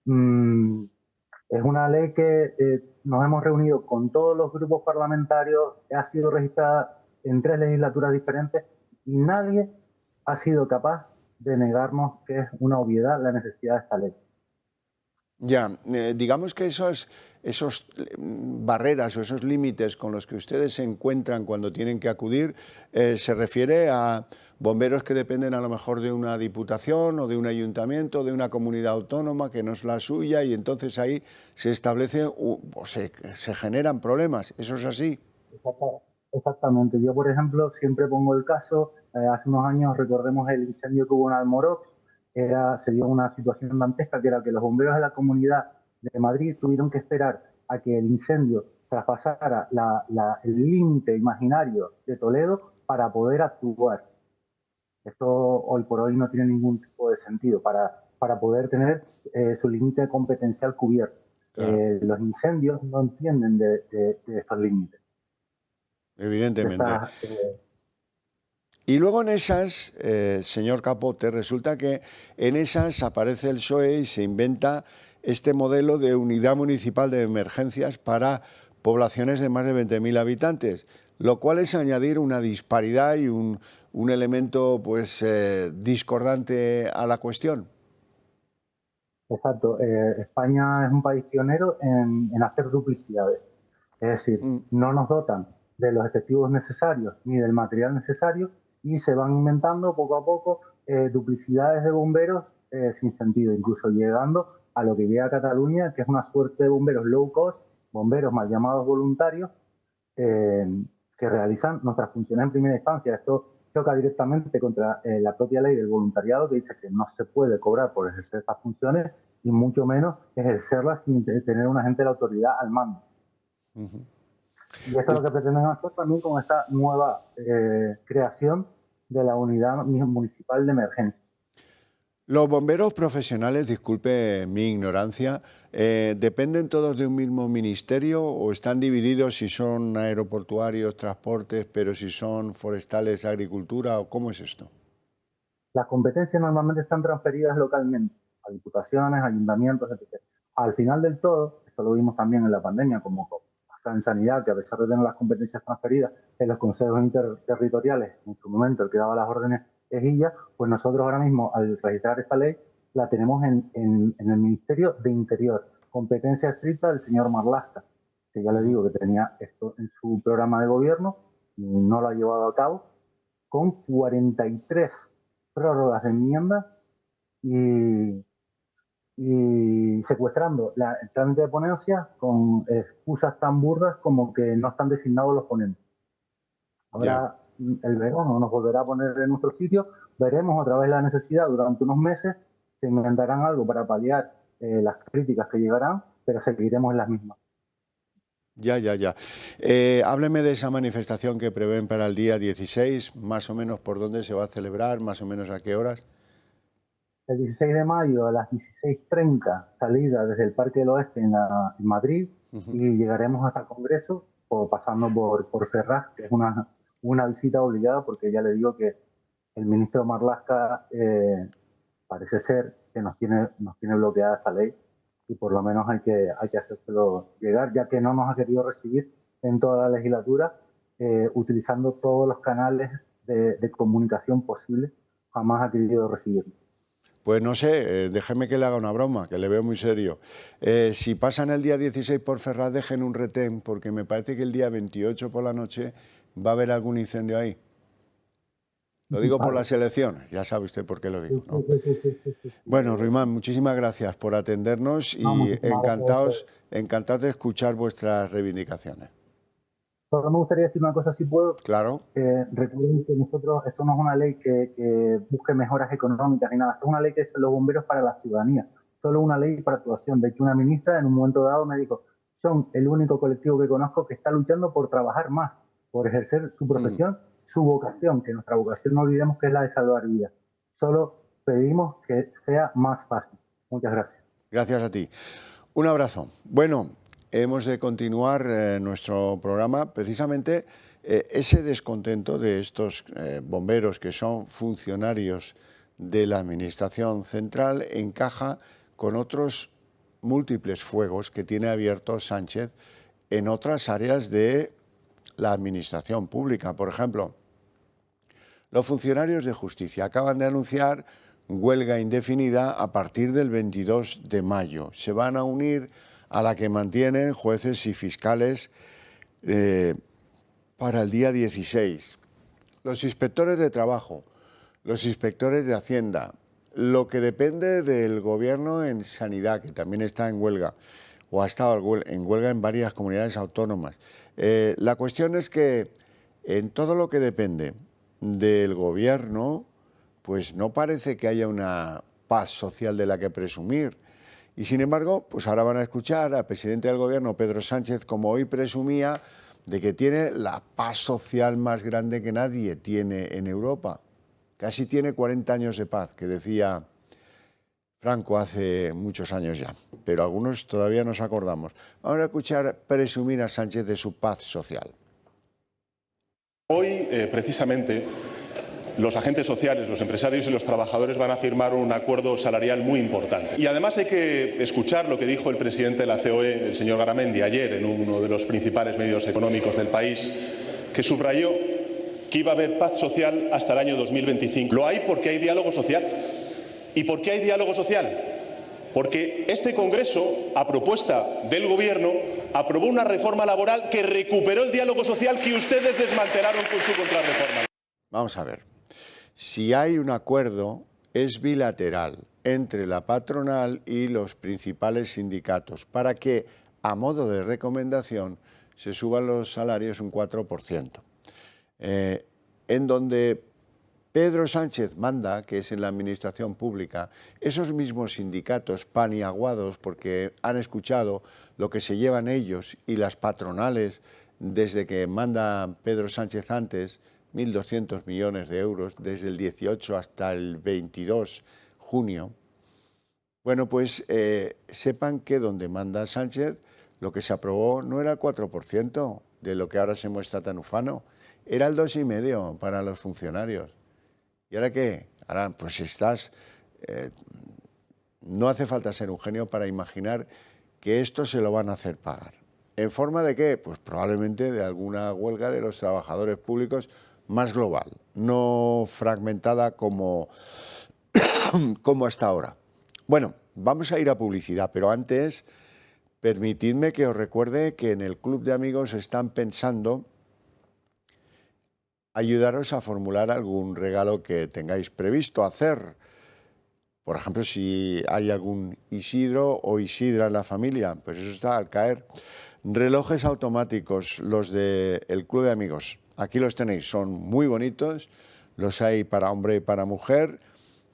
Es una ley que nos hemos reunido con todos los grupos parlamentarios, ha sido registrada en 3 legislaturas diferentes y nadie ha sido capaz de negarnos que es una obviedad la necesidad de esta ley. Ya, digamos que esos barreras o esos límites con los que ustedes se encuentran cuando tienen que acudir, se refiere a bomberos que dependen a lo mejor de una diputación o de un ayuntamiento, de una comunidad autónoma que no es la suya y entonces ahí se establece o se generan problemas. ¿Eso es así? Exactamente. Yo, por ejemplo, siempre pongo el caso, hace unos años recordemos el incendio que hubo en Almorox. Se dio una situación dantesca que era que los bomberos de la Comunidad de Madrid tuvieron que esperar a que el incendio traspasara el límite imaginario de Toledo para poder actuar. Esto hoy por hoy no tiene ningún tipo de sentido para poder tener su límite competencial cubierto. Claro. Los incendios no entienden de estos límites. Evidentemente. Y luego en esas, señor Capote, resulta que en esas aparece el PSOE y se inventa este modelo de unidad municipal de emergencias para poblaciones de más de 20.000 habitantes, lo cual es añadir una disparidad y un elemento pues discordante a la cuestión. Exacto. España es un país pionero en hacer duplicidades. Es decir, no nos dotan de los efectivos necesarios ni del material necesario y se van inventando poco a poco duplicidades de bomberos sin sentido, incluso llegando a lo que llega a Cataluña, que es una suerte de bomberos low cost, bomberos mal llamados voluntarios, que realizan nuestras funciones en primera instancia. Esto choca directamente contra la propia ley del voluntariado, que dice que no se puede cobrar por ejercer estas funciones y mucho menos ejercerlas sin tener un agente de la autoridad al mando. Y esto es lo que pretendemos hacer también con esta nueva creación de la unidad municipal de emergencia. Los bomberos profesionales, disculpe mi ignorancia, ¿dependen todos de un mismo ministerio o están divididos si son aeroportuarios, transportes, pero si son forestales, agricultura o cómo es esto? Las competencias normalmente están transferidas localmente a diputaciones, ayuntamientos, etc. Al final del todo, esto lo vimos también en la pandemia, como pasa en sanidad, que a pesar de tener las competencias transferidas en los consejos interterritoriales, en su momento el que daba las órdenes es ella, pues nosotros ahora mismo, al registrar esta ley, la tenemos en el Ministerio de Interior, competencia estricta del señor Marlaska, que ya le digo que tenía esto en su programa de gobierno y no lo ha llevado a cabo, con 43 prórrogas de enmiendas y secuestrando el trámite de ponencia con excusas tan burdas como que no están designados los ponentes. Ahora el verano nos volverá a poner en nuestro sitio, veremos otra vez la necesidad durante unos meses, se inventarán algo para paliar las críticas que llegarán, pero seguiremos en las mismas. Ya. Hábleme de esa manifestación que prevén para el día 16, más o menos por dónde se va a celebrar, más o menos a qué horas. El 16 de mayo a las 16:30, salida desde el Parque del Oeste en Madrid, y llegaremos hasta el Congreso, pasando por Ferraz, que es una visita obligada, porque ya le digo que el ministro Marlaska parece ser que nos tiene bloqueada esta ley y por lo menos hay que hacérselo llegar, ya que no nos ha querido recibir en toda la legislatura, utilizando todos los canales de comunicación posibles, jamás ha querido recibirlo. Pues no sé, déjeme que le haga una broma, que le veo muy serio. Si pasan el día 16 por Ferraz, dejen un retén, porque me parece que el día 28 por la noche va a haber algún incendio ahí. Lo digo por las elecciones, ya sabe usted por qué lo digo, ¿no? Bueno, Ruimán, muchísimas gracias por atendernos y encantados de escuchar vuestras reivindicaciones. Solo me gustaría decir una cosa, si puedo. Claro. Recuerden que nosotros, esto no es una ley que busque mejoras económicas ni nada, esto es una ley que es los bomberos para la ciudadanía, solo una ley para actuación. De hecho, una ministra en un momento dado me dijo, son el único colectivo que conozco que está luchando por trabajar más, por ejercer su profesión, su vocación, que nuestra vocación no olvidemos que es la de salvar vidas. Solo pedimos que sea más fácil. Muchas gracias. Gracias a ti. Un abrazo. Bueno, hemos de continuar nuestro programa. Precisamente ese descontento de estos bomberos que son funcionarios de la Administración Central encaja con otros múltiples fuegos que tiene abiertos Sánchez en otras áreas de la Administración Pública. Por ejemplo, los funcionarios de justicia acaban de anunciar huelga indefinida a partir del 22 de mayo. Se van a unir a la que mantienen jueces y fiscales para el día 16. Los inspectores de trabajo, los inspectores de Hacienda, lo que depende del gobierno en sanidad, que también está en huelga, o ha estado en huelga en varias comunidades autónomas. La cuestión es que en todo lo que depende del gobierno, pues no parece que haya una paz social de la que presumir. Y sin embargo, pues ahora van a escuchar al presidente del gobierno, Pedro Sánchez, como hoy presumía, de que tiene la paz social más grande que nadie tiene en Europa. Casi tiene 40 años de paz, que decía Franco hace muchos años ya, pero algunos todavía nos acordamos. Vamos a escuchar presumir a Sánchez de su paz social. Hoy, precisamente, los agentes sociales, los empresarios y los trabajadores van a firmar un acuerdo salarial muy importante. Y además hay que escuchar lo que dijo el presidente de la COE, el señor Garamendi, ayer en uno de los principales medios económicos del país, que subrayó que iba a haber paz social hasta el año 2025. Lo hay porque hay diálogo social. ¿Y por qué hay diálogo social? Porque este Congreso, a propuesta del Gobierno, aprobó una reforma laboral que recuperó el diálogo social que ustedes desmantelaron con su contrarreforma. Vamos a ver. Si hay un acuerdo, es bilateral entre la patronal y los principales sindicatos para que, a modo de recomendación, se suban los salarios un 4%. En donde Pedro Sánchez manda, que es en la administración pública, esos mismos sindicatos paniaguados porque han escuchado lo que se llevan ellos y las patronales desde que manda Pedro Sánchez antes, 1.200 millones de euros, desde el 18 hasta el 22 junio. Bueno, pues sepan que donde manda Sánchez, lo que se aprobó no era el 4% de lo que ahora se muestra tan ufano, era el 2,5% para los funcionarios. ¿Y ahora qué? Ahora pues no hace falta ser un genio para imaginar que esto se lo van a hacer pagar. ¿En forma de qué? Pues probablemente de alguna huelga de los trabajadores públicos más global, no fragmentada como hasta ahora. Bueno, vamos a ir a publicidad, pero antes permitidme que os recuerde que en el Club de Amigos están pensando ayudaros a formular algún regalo que tengáis previsto hacer. Por ejemplo, si hay algún Isidro o Isidra en la familia, pues eso está al caer. Relojes automáticos, los del Club de Amigos. Aquí los tenéis, son muy bonitos, los hay para hombre y para mujer,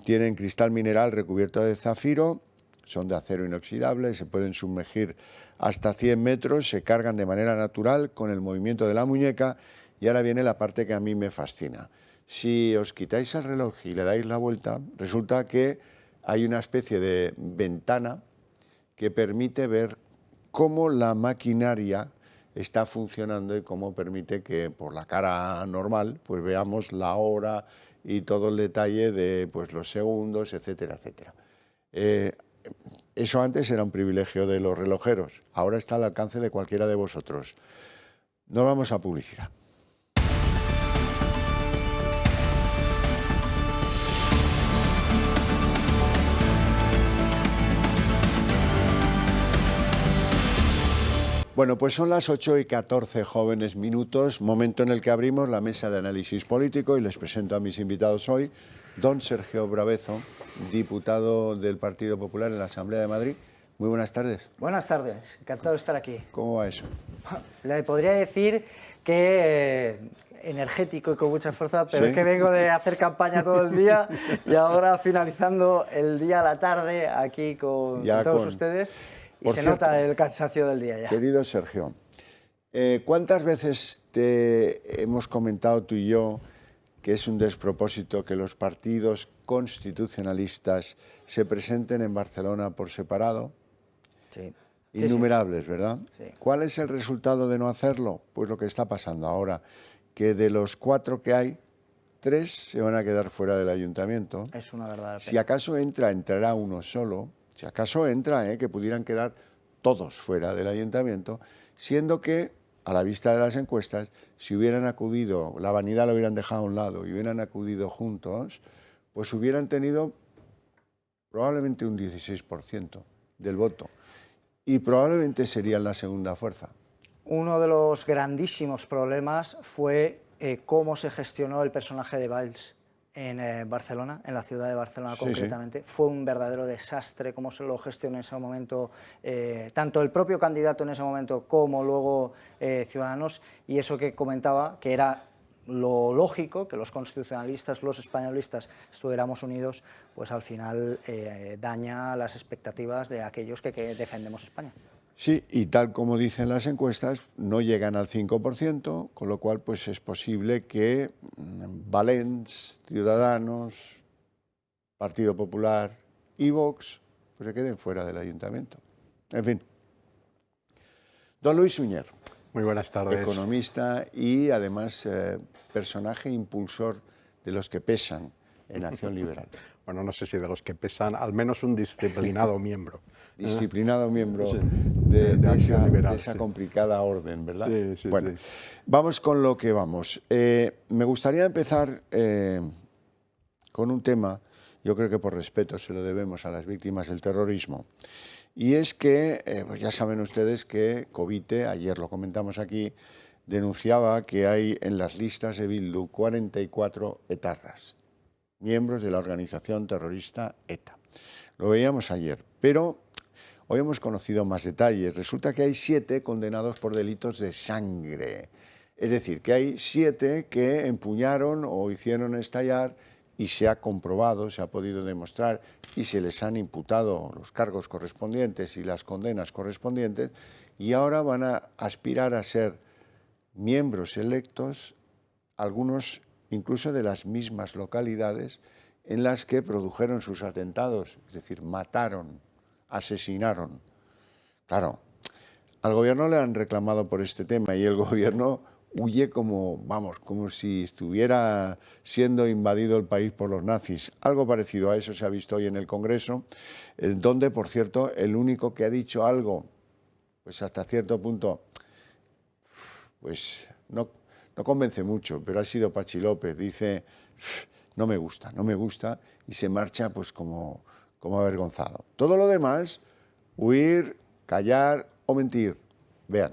tienen cristal mineral recubierto de zafiro, son de acero inoxidable, se pueden sumergir hasta 100 metros, se cargan de manera natural con el movimiento de la muñeca. Y ahora viene la parte que a mí me fascina. Si os quitáis el reloj y le dais la vuelta, resulta que hay una especie de ventana que permite ver cómo la maquinaria está funcionando y cómo permite que por la cara normal pues veamos la hora y todo el detalle de pues, los segundos, etcétera, etcétera. Eso antes era un privilegio de los relojeros, ahora está al alcance de cualquiera de vosotros. Nos vamos a publicidad. Bueno, pues son las 8:14 jóvenes minutos, momento en el que abrimos la mesa de análisis político y les presento a mis invitados hoy. Don Sergio Brabezo, diputado del Partido Popular en la Asamblea de Madrid. Muy buenas tardes. Buenas tardes, encantado de estar aquí. ¿Cómo va eso? Le podría decir que energético y con mucha fuerza, pero es que vengo de hacer campaña todo el día y ahora finalizando el día a la tarde aquí con todos ustedes y se nota el cansancio del día ya. Querido Sergio, ¿cuántas veces te hemos comentado tú y yo que es un despropósito que los partidos constitucionalistas se presenten en Barcelona por separado? Sí. Innumerables, ¿verdad? Sí. ¿Cuál es el resultado de no hacerlo? Pues lo que está pasando ahora, que de los 4 que hay, 3 se van a quedar fuera del ayuntamiento. Es una verdad. Si acaso entrará uno solo, si acaso entra, que pudieran quedar todos fuera del ayuntamiento, siendo que, a la vista de las encuestas, si hubieran acudido, la vanidad lo hubieran dejado a un lado y hubieran acudido juntos, pues hubieran tenido probablemente un 16% del voto y probablemente serían la segunda fuerza. Uno de los grandísimos problemas fue cómo se gestionó el personaje de Valls en Barcelona, en la ciudad de Barcelona concretamente. Sí. Fue un verdadero desastre cómo se lo gestionó en ese momento, tanto el propio candidato en ese momento como luego Ciudadanos, y eso que comentaba, que era lo lógico, que los constitucionalistas, los españolistas estuviéramos unidos, pues al final daña las expectativas de aquellos que defendemos España. Sí, y tal como dicen las encuestas, no llegan al 5%, con lo cual pues es posible que Valens, Ciudadanos, Partido Popular y Vox pues se queden fuera del ayuntamiento. En fin. Don Luis Suñer. Muy buenas tardes. Economista y además personaje impulsor de los que pesan en Acción Liberal. Bueno, no sé si de los que pesan, al menos un disciplinado miembro. Disciplinado miembro sí, de esa complicada orden, ¿verdad? Sí, sí, bueno, sí. Vamos con lo que vamos. Me gustaría empezar con un tema, yo creo que por respeto se lo debemos a las víctimas del terrorismo, y es que, pues ya saben ustedes que Covite, ayer lo comentamos aquí, denunciaba que hay en las listas de Bildu 44 etarras, miembros de la organización terrorista ETA. Lo veíamos ayer, pero hoy hemos conocido más detalles. Resulta que hay 7 condenados por delitos de sangre. Es decir, que hay 7 que empuñaron o hicieron estallar y se ha comprobado, se ha podido demostrar y se les han imputado los cargos correspondientes y las condenas correspondientes y ahora van a aspirar a ser miembros electos, algunos incluso de las mismas localidades en las que produjeron sus atentados, es decir, mataron, asesinaron. Claro, al gobierno le han reclamado por este tema y el gobierno huye como si estuviera siendo invadido el país por los nazis. Algo parecido a eso se ha visto hoy en el Congreso, donde, por cierto, el único que ha dicho algo, pues hasta cierto punto, pues no convence mucho, pero ha sido Patxi López. Dice, no me gusta, y se marcha pues como avergonzado. Todo lo demás, huir, callar o mentir. Vean.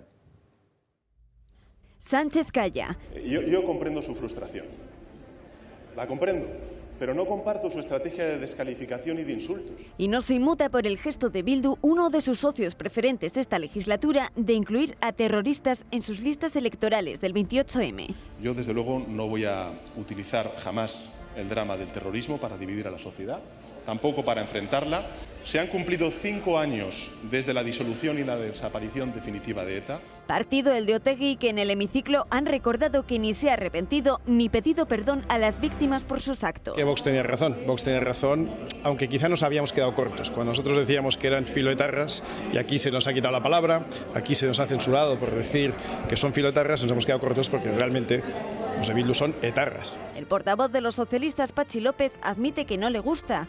Sánchez calla. Yo comprendo su frustración, la comprendo, pero no comparto su estrategia de descalificación y de insultos. Y no se inmuta por el gesto de Bildu, uno de sus socios preferentes esta legislatura, de incluir a terroristas en sus listas electorales del 28M. Yo, desde luego, no voy a utilizar jamás el drama del terrorismo para dividir a la sociedad, tampoco para enfrentarla. Se han cumplido 5 años desde la disolución y la desaparición definitiva de ETA. Partido el de Otegi, que en el hemiciclo han recordado que ni se ha arrepentido ni pedido perdón a las víctimas por sus actos. Que Vox tenía razón, aunque quizá nos habíamos quedado cortos. Cuando nosotros decíamos que eran filoetarras, y aquí se nos ha quitado la palabra, aquí se nos ha censurado por decir que son filoetarras, nos hemos quedado cortos porque realmente los de Bildu son etarras. El portavoz de los socialistas, Patxi López, admite que no le gusta.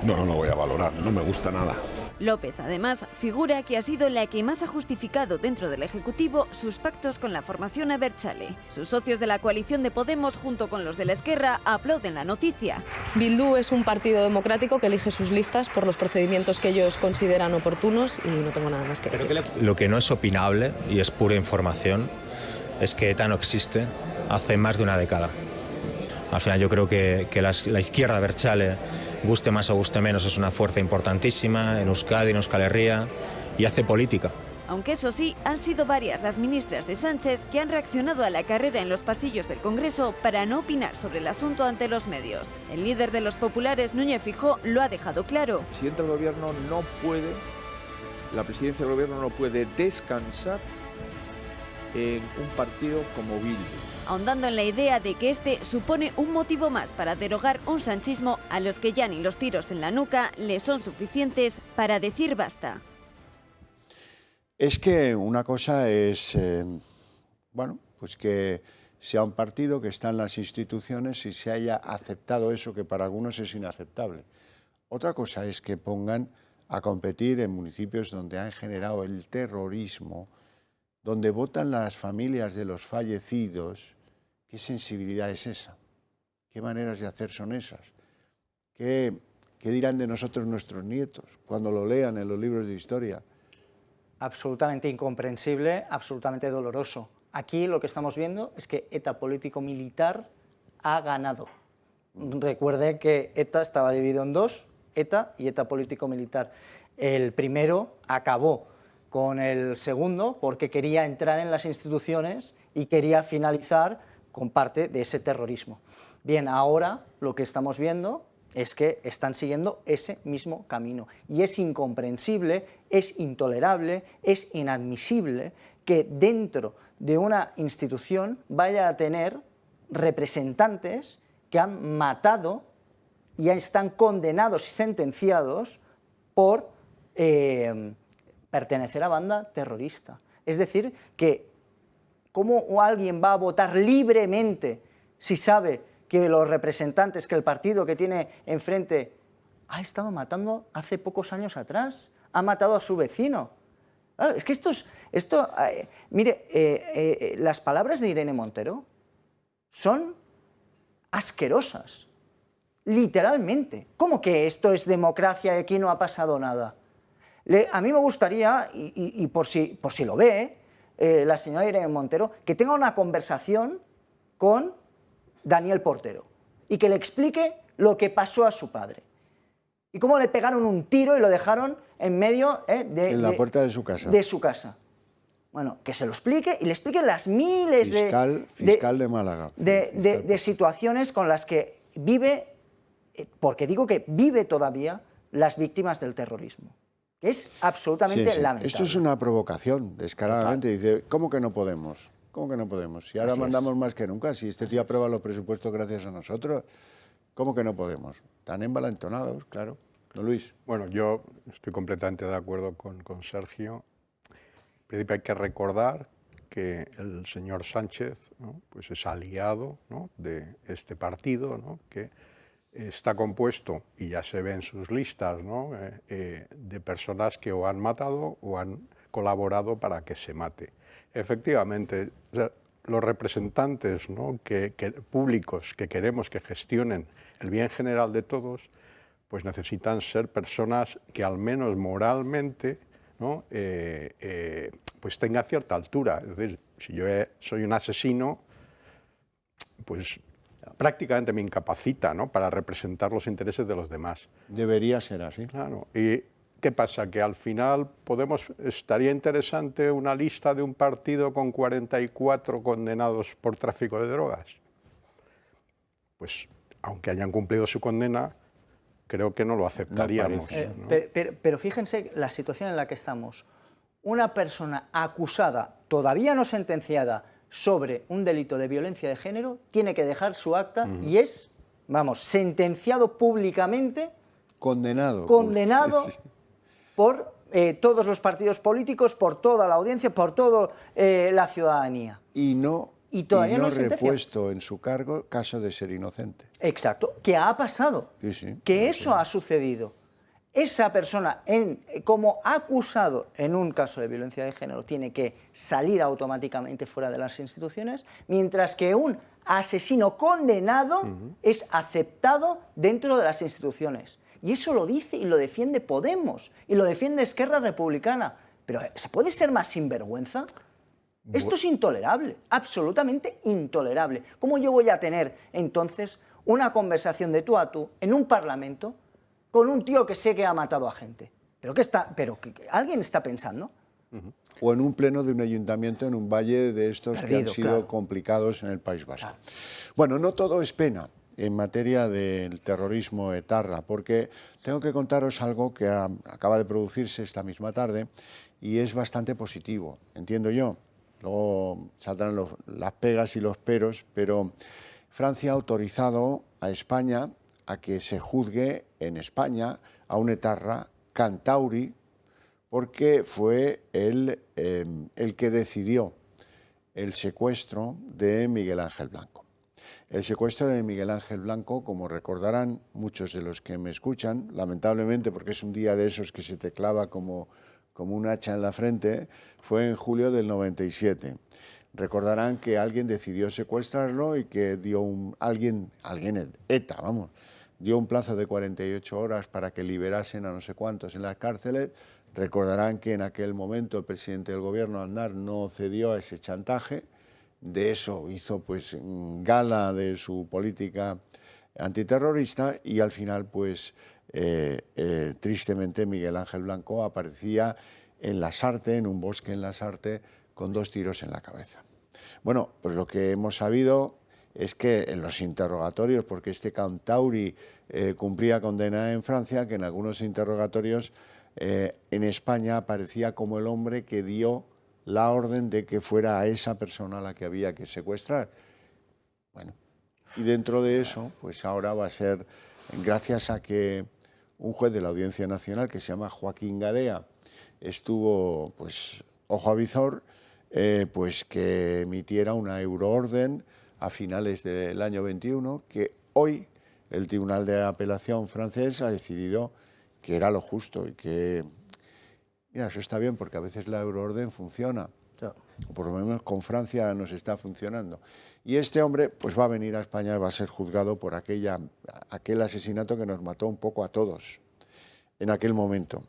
No voy a valorar, no me gusta nada. López, además, figura que ha sido la que más ha justificado dentro del Ejecutivo sus pactos con la formación Abertzale. Sus socios de la coalición de Podemos, junto con los de la Esquerra, aplauden la noticia. Bildu es un partido democrático que elige sus listas por los procedimientos que ellos consideran oportunos y no tengo nada más que decir. Lo que no es opinable, y es pura información, es que ETA no existe hace más de una década. Al final yo creo que la izquierda Abertzale, guste más o guste menos, es una fuerza importantísima en Euskadi, en Euskal Herria, y hace política. Aunque eso sí, han sido varias las ministras de Sánchez que han reaccionado a la carrera en los pasillos del Congreso para no opinar sobre el asunto ante los medios. El líder de los populares, Núñez Feijóo, lo ha dejado claro. El presidente del Gobierno no puede, la presidencia del Gobierno no puede descansar en un partido como Bildu. Ahondando en la idea de que este supone un motivo más para derogar un sanchismo a los que ya ni los tiros en la nuca les son suficientes para decir basta. Es que una cosa es, bueno, pues que sea un partido que está en las instituciones y se haya aceptado eso que para algunos es inaceptable. Otra cosa es que pongan a competir en municipios donde han generado el terrorismo, donde votan las familias de los fallecidos. ¿Qué sensibilidad es esa? ¿Qué maneras de hacer son esas? ¿Qué dirán de nosotros nuestros nietos cuando lo lean en los libros de historia? Absolutamente incomprensible, absolutamente doloroso. Aquí lo que estamos viendo es que ETA político-militar ha ganado. Recuerde que ETA estaba dividido en dos, ETA y ETA político-militar. El primero acabó con el segundo porque quería entrar en las instituciones y quería finalizar con parte de ese terrorismo. Bien, ahora lo que estamos viendo es que están siguiendo ese mismo camino. Y es incomprensible, es intolerable, es inadmisible que dentro de una institución vaya a tener representantes que han matado y ya están condenados y sentenciados por pertenecer a banda terrorista. Es decir, que ¿cómo alguien va a votar libremente si sabe que los representantes, que el partido que tiene enfrente ha estado matando hace pocos años atrás, ha matado a su vecino? Claro, es que mire, las palabras de Irene Montero son asquerosas, literalmente. ¿Cómo que esto es democracia y aquí no ha pasado nada? A mí me gustaría, y por si lo ve, la señora Irene Montero, que tenga una conversación con Daniel Portero y que le explique lo que pasó a su padre y cómo le pegaron un tiro y lo dejaron en medio en la puerta de su casa. De su casa. Bueno, que se lo explique y le explique las miles fiscal de Málaga. De situaciones con las que vive, porque digo que vive todavía, las víctimas del terrorismo. Es absolutamente lamentable. Esto es una provocación, descaradamente. Dice, ¿cómo que no podemos? ¿Cómo que no podemos? Si ahora mandamos más que nunca, si este tío aprueba los presupuestos gracias a nosotros, ¿cómo que no podemos? Tan envalentonados, claro. ¿No, Luis? Bueno, yo estoy completamente de acuerdo con Sergio. En principio hay que recordar que el señor Sánchez, ¿no?, pues es aliado, ¿no?, de este partido, ¿no?, que está compuesto, y ya se ve en sus listas, ¿no?, de personas que o han matado o han colaborado para que se mate. Efectivamente, o sea, los representantes, ¿no?, públicos que queremos que gestionen el bien general de todos, pues necesitan ser personas que al menos moralmente, ¿no?, pues tenga cierta altura. Es decir, si yo soy un asesino, pues prácticamente me incapacita, ¿no?, para representar los intereses de los demás. Debería ser así. Claro. ¿Y qué pasa? Que al final estaría interesante una lista de un partido con 44 condenados por tráfico de drogas. Pues, aunque hayan cumplido su condena, creo que no lo aceptaríamos. ¿No? Pero fíjense la situación en la que estamos. Una persona acusada, todavía no sentenciada, sobre un delito de violencia de género, tiene que dejar su acta y es, vamos, sentenciado públicamente, condenado por todos los partidos políticos, por toda la audiencia, por toda la ciudadanía. Y todavía no repuesto en su cargo, caso de ser inocente. Exacto, que ha pasado, que eso ha sucedido. esa persona, como acusado en un caso de violencia de género, tiene que salir automáticamente fuera de las instituciones, mientras que un asesino condenado es aceptado dentro de las instituciones. Y eso lo dice y lo defiende Podemos, y lo defiende Esquerra Republicana. Pero ¿se puede ser más sinvergüenza? Esto es intolerable, absolutamente intolerable. ¿Cómo yo voy a tener entonces una conversación de tú a tú en un parlamento con un tío que sé que ha matado a gente? ¿Pero alguien está pensando? O en un pleno de un ayuntamiento en un valle de estos que han sido complicados en el País Vasco. Bueno, no todo es pena en materia del terrorismo etarra, porque tengo que contaros algo que acaba de producirse esta misma tarde y es bastante positivo, entiendo yo. Luego saldrán las pegas y los peros, pero Francia ha autorizado a España a que se juzgue en España a un etarra, Kantauri, porque fue el que decidió el secuestro de Miguel Ángel Blanco. El secuestro de Miguel Ángel Blanco, como recordarán muchos de los que me escuchan, lamentablemente porque es un día de esos que se te clava como un hacha en la frente, fue en julio del 97. Recordarán que alguien decidió secuestrarlo y que alguien ETA, vamos, dio un plazo de 48 horas para que liberasen a no sé cuántos en las cárceles. Recordarán que en aquel momento el presidente del gobierno, Aznar, no cedió a ese chantaje. De eso hizo pues gala de su política antiterrorista y al final pues tristemente Miguel Ángel Blanco aparecía en Lasarte, en un bosque en Lasarte, con 2 tiros en la cabeza. Bueno, pues lo que hemos sabido es que en los interrogatorios, porque este Kantauri cumplía condena en Francia, que en algunos interrogatorios en España aparecía como el hombre que dio la orden de que fuera a esa persona a la que había que secuestrar. Bueno, y dentro de eso, pues ahora va a ser, gracias a que un juez de la Audiencia Nacional, que se llama Joaquín Gadea, estuvo, pues, ojo a visor, pues que emitiera una euroorden a finales del año 21, que hoy el Tribunal de Apelación francés ha decidido que era lo justo y que, mira, eso está bien porque a veces la euroorden funciona, o por lo menos con Francia nos está funcionando. Y este hombre pues va a venir a España y va a ser juzgado por aquel asesinato que nos mató un poco a todos en aquel momento.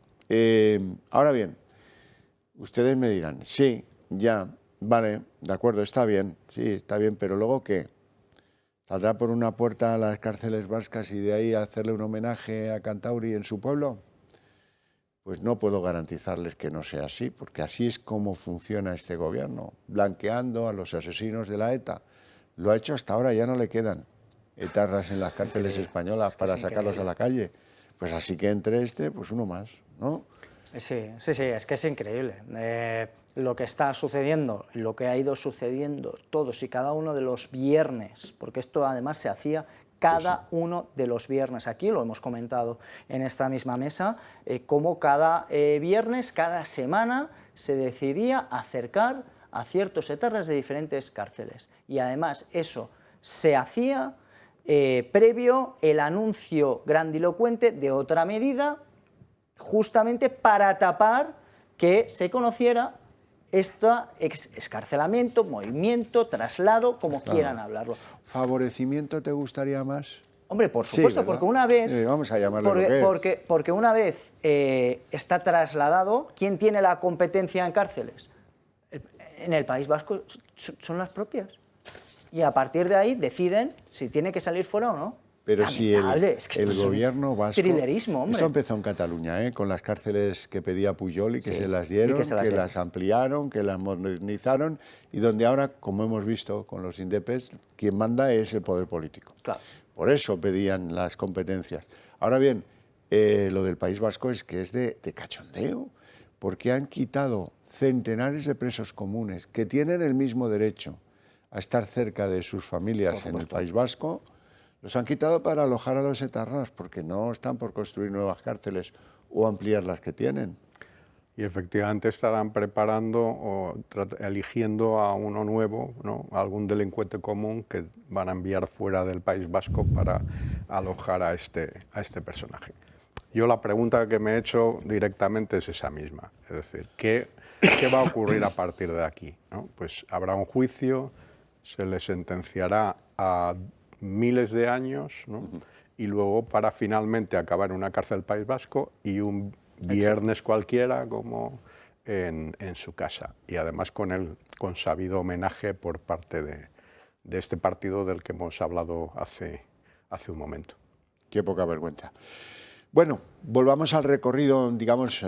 Ahora bien, ustedes me dirán, sí, ya, vale, de acuerdo, está bien, sí, está bien, pero luego ¿qué? ¿Saldrá por una puerta a las cárceles vascas y de ahí hacerle un homenaje a Kantauri en su pueblo? Pues no puedo garantizarles que no sea así, porque así es como funciona este gobierno, blanqueando a los asesinos de la ETA. Lo ha hecho hasta ahora, ya no le quedan etarras en las cárceles españolas para sacarlos a la calle. Pues así que entre pues uno más, ¿no? Sí, es que es increíble. Lo que está sucediendo, lo que ha ido sucediendo todos y cada uno de los viernes, porque esto además se hacía cada uno de los viernes. Aquí lo hemos comentado en esta misma mesa, cómo cada viernes, cada semana, se decidía acercar a ciertos etarras de diferentes cárceles. Y además eso se hacía previo el anuncio grandilocuente de otra medida, justamente para tapar que se conociera este excarcelamiento, movimiento, traslado, como quieran hablarlo. ¿Favorecimiento te gustaría más? Hombre, por supuesto, sí, porque una vez... vamos a llamarlo porque una vez está trasladado, ¿quién tiene la competencia en cárceles? En el País Vasco son las propias. Y a partir de ahí deciden si tiene que salir fuera o no. Pero si el gobierno vasco... Trilerismo, hombre. Esto empezó en Cataluña, con las cárceles que pedía Pujol y que se las dieron, que las ampliaron, que las modernizaron, y donde ahora, como hemos visto con los indepes, quien manda es el poder político. Claro. Por eso pedían las competencias. Ahora bien, lo del País Vasco es que es de cachondeo, porque han quitado centenares de presos comunes que tienen el mismo derecho a estar cerca de sus familias en el País Vasco. Los han quitado para alojar a los etarras, porque no están por construir nuevas cárceles o ampliar las que tienen. Y efectivamente estarán preparando o eligiendo a uno nuevo, ¿no? Algún delincuente común que van a enviar fuera del País Vasco para alojar a este personaje. Yo la pregunta que me he hecho directamente es esa misma, es decir, ¿qué va a ocurrir a partir de aquí? ¿No? Pues habrá un juicio, se le sentenciará a miles de años, ¿no? Y luego para finalmente acabar en una cárcel del País Vasco y un viernes cualquiera como en su casa. Y además con el consabido homenaje por parte de este partido del que hemos hablado hace un momento. Qué poca vergüenza. Bueno, volvamos al recorrido, digamos,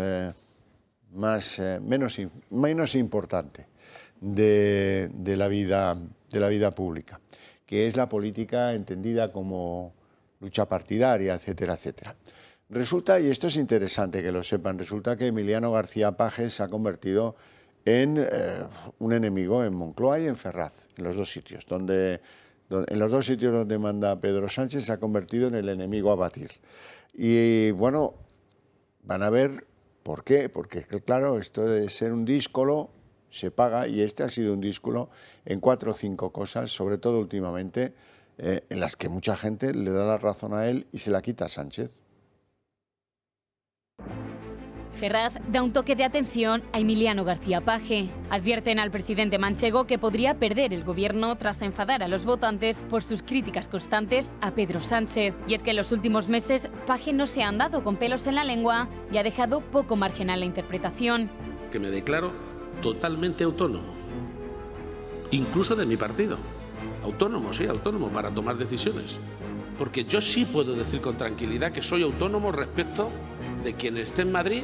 menos importante de la vida pública, que es la política entendida como lucha partidaria, etcétera, etcétera. Resulta, y esto es interesante que lo sepan, resulta que Emiliano García Paje se ha convertido en un enemigo en Moncloa y en Ferraz, en los dos sitios, en los dos sitios donde manda Pedro Sánchez se ha convertido en el enemigo a batir. Y bueno, van a ver por qué, porque claro, esto de ser un díscolo se paga, y este ha sido un díscolo en 4 o 5 cosas, sobre todo últimamente, en las que mucha gente le da la razón a él y se la quita a Sánchez. Ferraz da un toque de atención a Emiliano García Paje. Advierten al presidente manchego que podría perder el gobierno tras enfadar a los votantes por sus críticas constantes a Pedro Sánchez. Y es que en los últimos meses Paje no se ha andado con pelos en la lengua y ha dejado poco margen a la interpretación. Que me declaro totalmente autónomo, incluso de mi partido. Autónomo, sí, autónomo para tomar decisiones. Porque yo sí puedo decir con tranquilidad que soy autónomo respecto de quien esté en Madrid.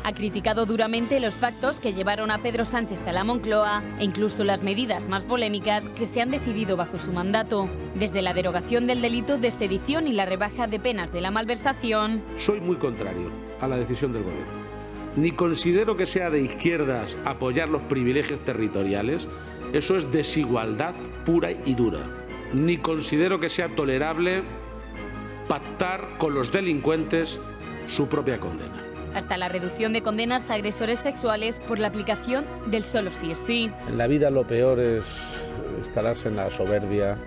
Ha criticado duramente los pactos que llevaron a Pedro Sánchez a la Moncloa e incluso las medidas más polémicas que se han decidido bajo su mandato, desde la derogación del delito de sedición y la rebaja de penas de la malversación. Soy muy contrario a la decisión del gobierno. Ni considero que sea de izquierdas apoyar los privilegios territoriales. Eso es desigualdad pura y dura. Ni considero que sea tolerable pactar con los delincuentes su propia condena. Hasta la reducción de condenas a agresores sexuales por la aplicación del solo sí es sí. En la vida lo peor es instalarse en la soberbia,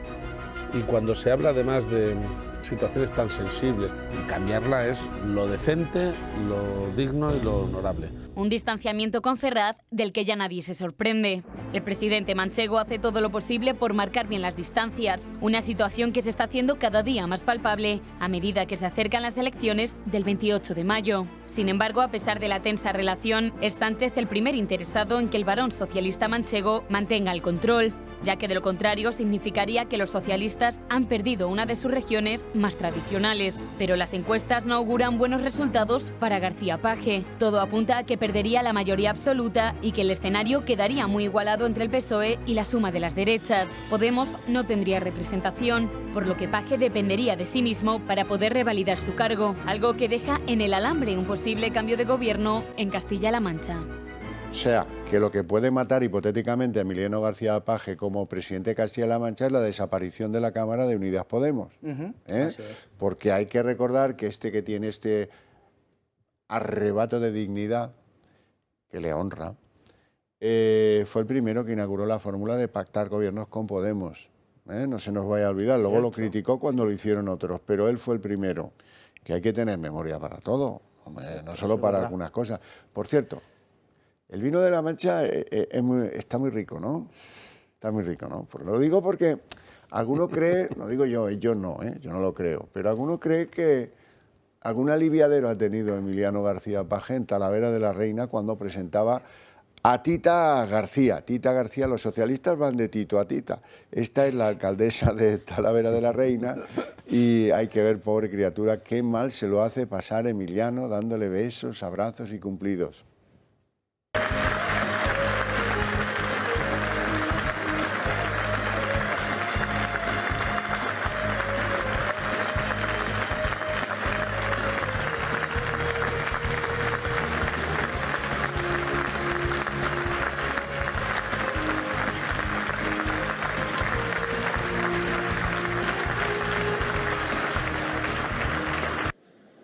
y cuando se habla además de situaciones tan sensibles, cambiarla es lo decente, lo digno y lo honorable. Un distanciamiento con Ferraz del que ya nadie se sorprende. El presidente manchego hace todo lo posible por marcar bien las distancias, una situación que se está haciendo cada día más palpable a medida que se acercan las elecciones del 28 de mayo. Sin embargo, a pesar de la tensa relación, es Sánchez el primer interesado en que el varón socialista manchego mantenga el control, ya que de lo contrario significaría que los socialistas han perdido una de sus regiones más tradicionales. Pero las encuestas no auguran buenos resultados para García Paje. Todo apunta a que perdería la mayoría absoluta y que el escenario quedaría muy igualado entre el PSOE y la suma de las derechas. Podemos no tendría representación, por lo que Paje dependería de sí mismo para poder revalidar su cargo, algo que deja en el alambre un posible cambio de gobierno en Castilla-La Mancha. O sea, que lo que puede matar hipotéticamente a Emiliano García Paje como presidente de Castilla-La Mancha es la desaparición de la Cámara de Unidas Podemos. Porque hay que recordar que que tiene este arrebato de dignidad que le honra, fue el primero que inauguró la fórmula de pactar gobiernos con Podemos. No se nos vaya a olvidar, luego lo criticó cuando lo hicieron otros, pero él fue el primero, que hay que tener memoria para todo, no solo para algunas cosas. Por cierto, el vino de La Mancha está muy rico, ¿no? Está muy rico, ¿no? Lo digo porque alguno cree, no digo yo no lo creo, pero alguno cree que algún aliviadero ha tenido Emiliano García Paje en Talavera de la Reina cuando presentaba a Tita García. Tita García, los socialistas van de Tito a Tita. Esta es la alcaldesa de Talavera de la Reina y hay que ver, pobre criatura, qué mal se lo hace pasar Emiliano dándole besos, abrazos y cumplidos.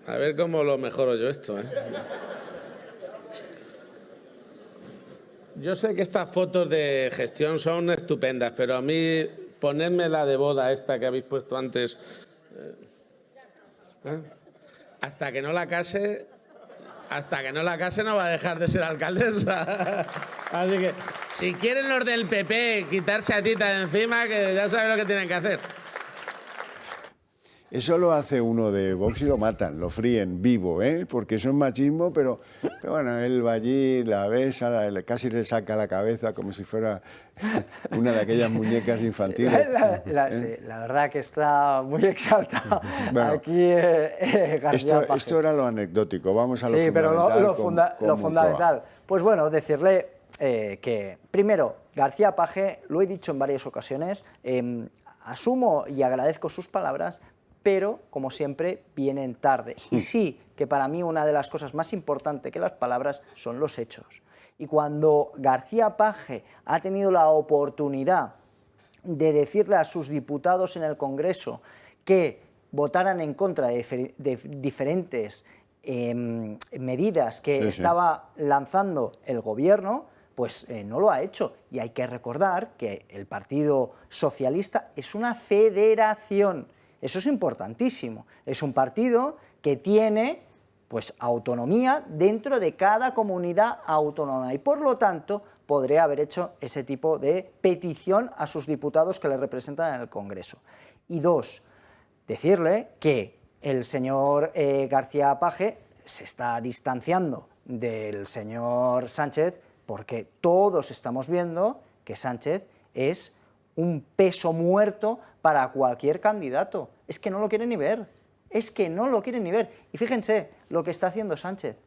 A ver cómo lo mejoro yo esto, ¿eh? Yo sé que estas fotos de gestión son estupendas, pero a mí ponerme la de boda esta que habéis puesto antes... hasta que no la case no va a dejar de ser alcaldesa. Así que, si quieren los del PP quitarse a Tita de encima, que ya saben lo que tienen que hacer. Eso lo hace uno de Vox y lo matan, lo fríen vivo, porque eso es machismo, pero bueno, él va allí, la besa, casi le saca la cabeza como si fuera una de aquellas muñecas infantiles. La verdad que está muy exaltado. Bueno, aquí García Paje. Esto era lo anecdótico, vamos a lo fundamental. Sí, pero lo fundamental. Pues bueno, decirle que, primero, García Paje, lo he dicho en varias ocasiones, asumo y agradezco sus palabras, pero, como siempre, vienen tarde. Y sí, que para mí una de las cosas más importantes que las palabras son los hechos. Y cuando García Paje ha tenido la oportunidad de decirle a sus diputados en el Congreso que votaran en contra de diferentes medidas que estaba lanzando el Gobierno, pues no lo ha hecho. Y hay que recordar que el Partido Socialista es una federación. Eso es importantísimo. Es un partido que tiene pues autonomía dentro de cada comunidad autónoma y por lo tanto podría haber hecho ese tipo de petición a sus diputados que le representan en el Congreso. Y dos, decirle que el señor García Paje se está distanciando del señor Sánchez porque todos estamos viendo que Sánchez es un peso muerto para cualquier candidato. Es que no lo quieren ni ver. Es que no lo quieren ni ver. Y fíjense lo que está haciendo Sánchez.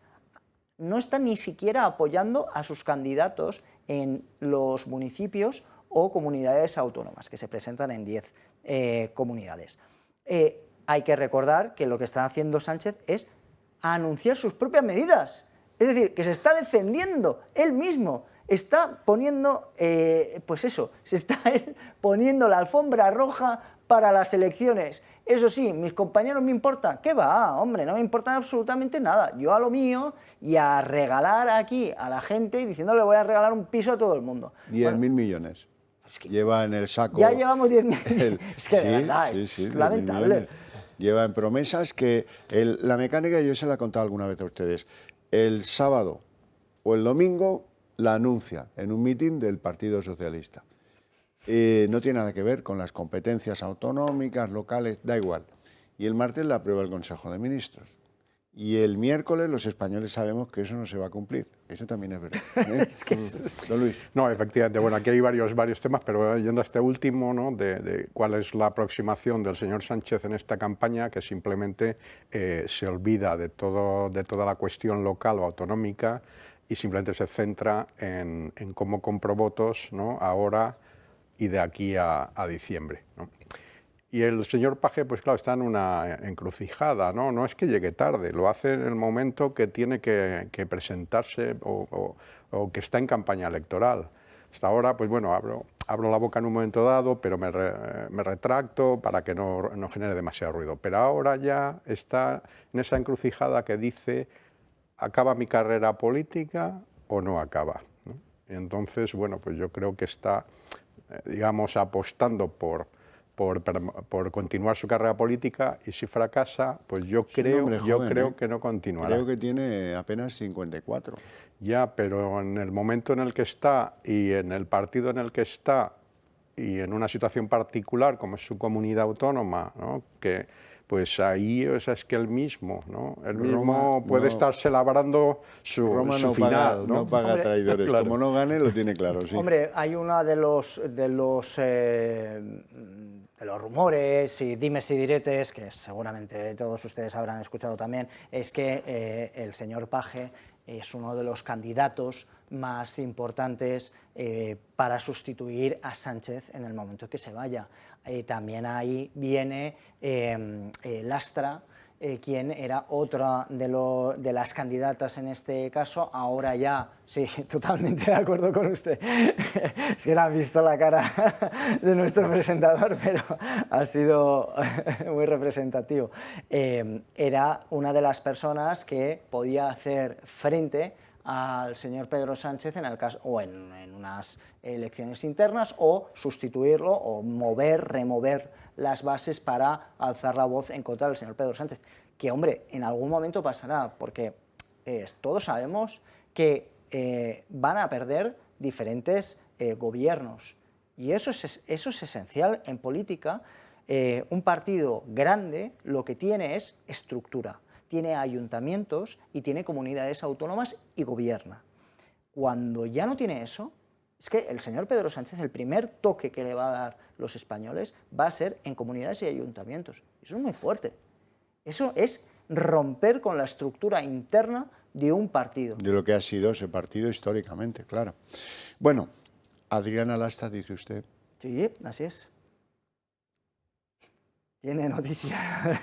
No está ni siquiera apoyando a sus candidatos en los municipios o comunidades autónomas, que se presentan en 10 comunidades. Hay que recordar que lo que está haciendo Sánchez es anunciar sus propias medidas. Es decir, que se está defendiendo él mismo. Está poniendo, pues eso, se está poniendo la alfombra roja para las elecciones. Eso sí, mis compañeros me importan. ¿Qué va? Hombre, no me importan absolutamente nada. Yo a lo mío y a regalar aquí a la gente diciéndole voy a regalar un piso a todo el mundo. 10.000 millones. Es que lleva en el saco. Ya llevamos 10.000. Es que de verdad, es lamentable. Lleva en promesas que la mecánica, yo se la he contado alguna vez a ustedes, el sábado o el domingo la anuncia en un mitin del Partido Socialista. No tiene nada que ver con las competencias autonómicas, locales, da igual. Y el martes la aprueba el Consejo de Ministros. Y el miércoles los españoles sabemos que eso no se va a cumplir. Eso también es verdad. Es que Don Luis. No, efectivamente. Bueno, aquí hay varios temas, pero yendo a este último, ¿no? de cuál es la aproximación del señor Sánchez en esta campaña, que simplemente se olvida de toda la cuestión local o autonómica y simplemente se centra en cómo compro votos, ¿no? Ahora y de aquí a diciembre, ¿no? Y el señor Paje, pues claro, está en una encrucijada, ¿no? No es que llegue tarde, lo hace en el momento que tiene que presentarse o que está en campaña electoral. Hasta ahora, pues bueno, abro la boca en un momento dado, pero me retracto para que no genere demasiado ruido. Pero ahora ya está en esa encrucijada que dice, ¿acaba mi carrera política o no acaba? ¿No? Y entonces, bueno, pues yo creo que está, digamos, apostando por continuar su carrera política y si fracasa, pues yo creo que no continuará. Creo que tiene apenas 54. Ya, pero en el momento en el que está y en el partido en el que está y en una situación particular como es su comunidad autónoma, ¿no? Que pues ahí es que él mismo, ¿no? Él mismo puede estarse labrando su final. No paga traidores. Claro. Como no gane, lo tiene claro, sí. Hombre, hay uno de los rumores y dimes y diretes, que seguramente todos ustedes habrán escuchado también, es que el señor Paje es uno de los candidatos más importantes para sustituir a Sánchez en el momento que se vaya. También ahí viene Lastra, quien era otra de las candidatas en este caso, ahora ya, sí, totalmente de acuerdo con usted, es que no han visto la cara de nuestro presentador, pero ha sido muy representativo. Era una de las personas que podía hacer frente al señor Pedro Sánchez en el caso, o en unas elecciones internas, o sustituirlo, o remover las bases para alzar la voz en contra del señor Pedro Sánchez. que, hombre, en algún momento pasará, porque todos sabemos que van a perder diferentes gobiernos. Y eso es esencial en política. Un partido grande lo que tiene es estructura, tiene ayuntamientos y tiene comunidades autónomas y gobierna. Cuando ya no tiene eso, es que el señor Pedro Sánchez, el primer toque que le va a dar los españoles va a ser en comunidades y ayuntamientos. Eso es muy fuerte. Eso es romper con la estructura interna de un partido. De lo que ha sido ese partido históricamente, claro. Bueno, Adriana Lastra, dice usted. Sí, así es. Tiene noticia.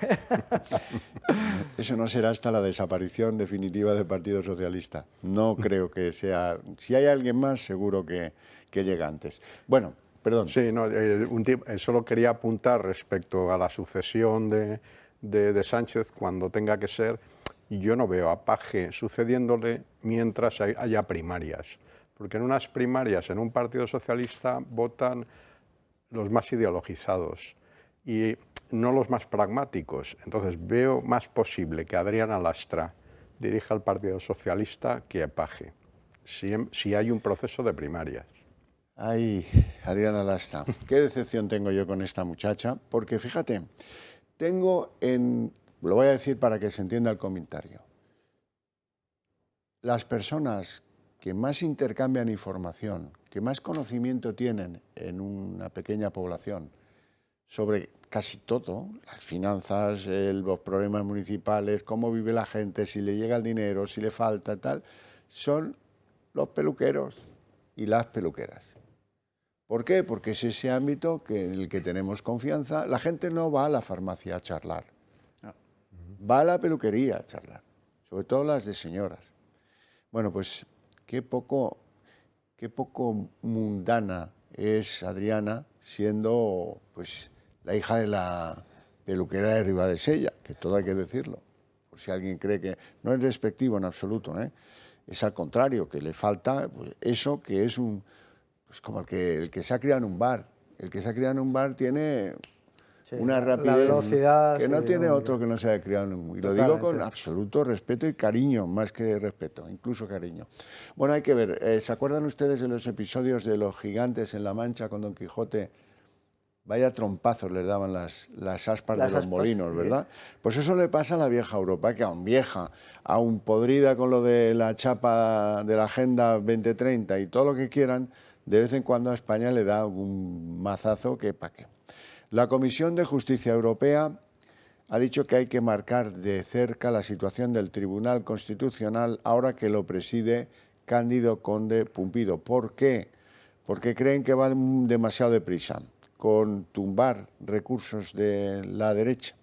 Eso no será hasta la desaparición definitiva del Partido Socialista. No creo que sea... Si hay alguien más, seguro que llega antes. Bueno, perdón. Sí, no, solo quería apuntar respecto a la sucesión de Sánchez cuando tenga que ser. Y yo no veo a Paje sucediéndole mientras haya primarias. Porque en unas primarias, en un Partido Socialista, votan los más ideologizados y no los más pragmáticos. Entonces veo más posible que Adriana Lastra dirija al Partido Socialista que a Paje, si hay un proceso de primarias. Ay, Adriana Lastra, qué decepción tengo yo con esta muchacha, porque fíjate, lo voy a decir para que se entienda el comentario, las personas que más intercambian información, que más conocimiento tienen en una pequeña población sobre casi todo, las finanzas, los problemas municipales, cómo vive la gente, si le llega el dinero, si le falta, tal, son los peluqueros y las peluqueras. ¿Por qué? Porque es ese ámbito en el que tenemos confianza. La gente no va a la farmacia a charlar, va a la peluquería a charlar, sobre todo las de señoras. Bueno, pues qué poco mundana es Adriana, siendo pues la hija de la peluquera de Ribadesella, que todo hay que decirlo, por si alguien cree que no es despectivo en absoluto, ¿eh? Es al contrario, que le falta pues, eso que es pues como el que se ha criado en un bar. El que se ha criado en un bar tiene una rapidez velocidad, que no tiene otro que no se haya criado en un bar. Y lo digo con absoluto respeto y cariño, más que respeto, incluso cariño. Bueno, hay que ver, ¿se acuerdan ustedes de los episodios de los gigantes en La Mancha con Don Quijote? Vaya trompazos les daban las aspas de los molinos, ¿verdad? Pues eso le pasa a la vieja Europa, que aún vieja, aún podrida con lo de la chapa de la Agenda 2030 y todo lo que quieran, de vez en cuando a España le da un mazazo que pa' qué. La Comisión de Justicia Europea ha dicho que hay que marcar de cerca la situación del Tribunal Constitucional ahora que lo preside Cándido Conde Pumpido. ¿Por qué? Porque creen que va demasiado deprisa con tumbar recursos de la derecha,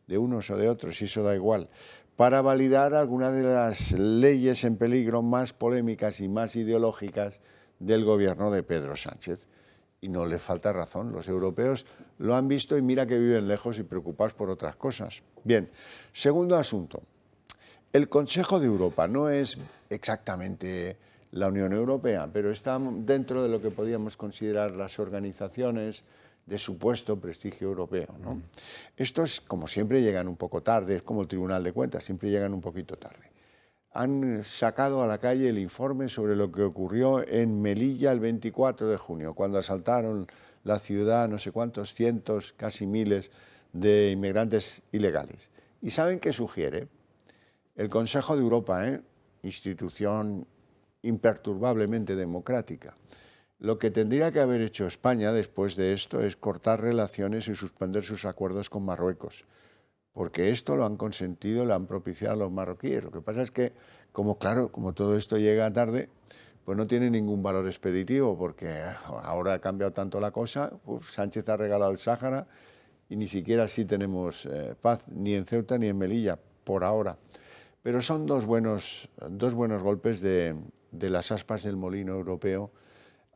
de unos o de otros, y eso da igual, para validar algunas de las leyes en peligro más polémicas y más ideológicas del gobierno de Pedro Sánchez. Y no le falta razón, los europeos lo han visto y mira que viven lejos y preocupados por otras cosas. Bien, segundo asunto, el Consejo de Europa no es exactamente la Unión Europea, pero está dentro de lo que podríamos considerar las organizaciones de supuesto prestigio europeo, ¿no? Estos, como siempre, llegan un poco tarde, es como el Tribunal de Cuentas, siempre llegan un poquito tarde. Han sacado a la calle el informe sobre lo que ocurrió en Melilla el 24 de junio, cuando asaltaron la ciudad, no sé cuántos cientos, casi miles de inmigrantes ilegales. ¿Y saben qué sugiere? El Consejo de Europa, institución imperturbablemente democrática. Lo que tendría que haber hecho España después de esto es cortar relaciones y suspender sus acuerdos con Marruecos, porque esto lo han consentido, lo han propiciado los marroquíes. Lo que pasa es que, como todo esto llega tarde, pues no tiene ningún valor expeditivo, porque ahora ha cambiado tanto la cosa. Sánchez ha regalado el Sáhara y ni siquiera así tenemos paz, ni en Ceuta ni en Melilla, por ahora. Pero son dos buenos golpes de las aspas del molino europeo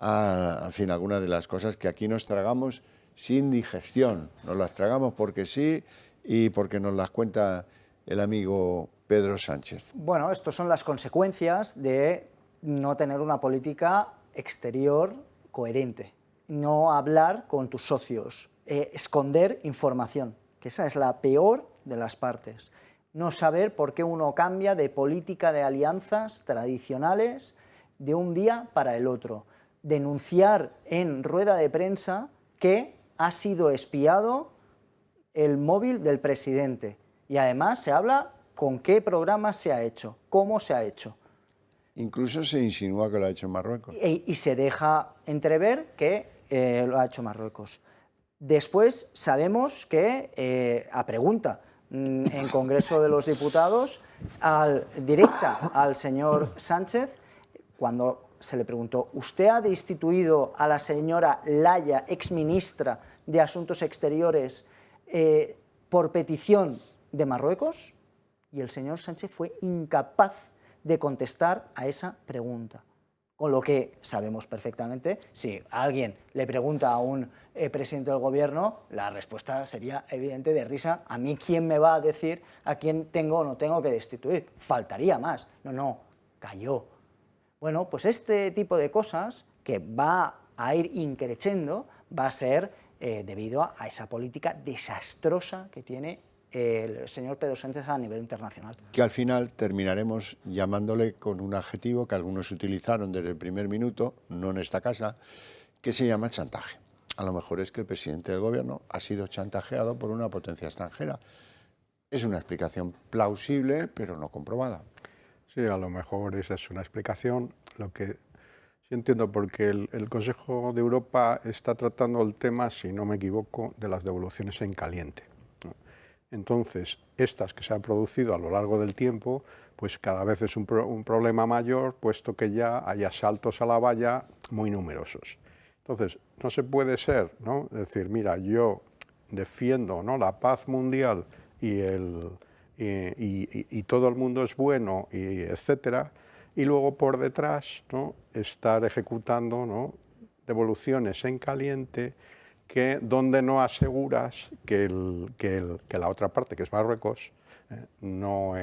a fin, algunas de las cosas que aquí nos tragamos sin digestión. Nos las tragamos porque sí y porque nos las cuenta el amigo Pedro Sánchez. Bueno, estas son las consecuencias de no tener una política exterior coherente, no hablar con tus socios, esconder información, que esa es la peor de las partes. no saber por qué uno cambia de política de alianzas tradicionales de un día para el otro. Denunciar en rueda de prensa que ha sido espiado el móvil del presidente. Y además se habla con qué programa se ha hecho, cómo se ha hecho. Incluso se insinúa que lo ha hecho en Marruecos. Y se deja entrever que lo ha hecho Marruecos. Después sabemos que, a pregunta en Congreso de los Diputados, directa al señor Sánchez, cuando se le preguntó, ¿usted ha destituido a la señora Laya, exministra de Asuntos Exteriores, por petición de Marruecos? Y el señor Sánchez fue incapaz de contestar a esa pregunta. Con lo que sabemos perfectamente, si alguien le pregunta a un presidente del gobierno, la respuesta sería evidente de risa. ¿A mí quién me va a decir a quién tengo o no tengo que destituir? Faltaría más. No, cayó. Bueno, pues este tipo de cosas que va a ir increciendo va a ser debido a esa política desastrosa que tiene el señor Pedro Sánchez a nivel internacional. Que al final terminaremos llamándole con un adjetivo que algunos utilizaron desde el primer minuto, no en esta casa, que se llama chantaje. A lo mejor es que el presidente del gobierno ha sido chantajeado por una potencia extranjera. Es una explicación plausible, pero no comprobada. Sí, a lo mejor esa es una explicación. Lo que sí entiendo, porque el Consejo de Europa está tratando el tema, si no me equivoco, de las devoluciones en caliente. Entonces, estas que se han producido a lo largo del tiempo, pues cada vez es un problema mayor, puesto que ya hay asaltos a la valla muy numerosos. Entonces, no se puede ser, ¿no? Decir, mira, yo defiendo, ¿no?, la paz mundial y todo el mundo es bueno, y etcétera, y luego por detrás, ¿no?, estar ejecutando, ¿no?, devoluciones en caliente, que donde no aseguras que la otra parte, que es Marruecos, no,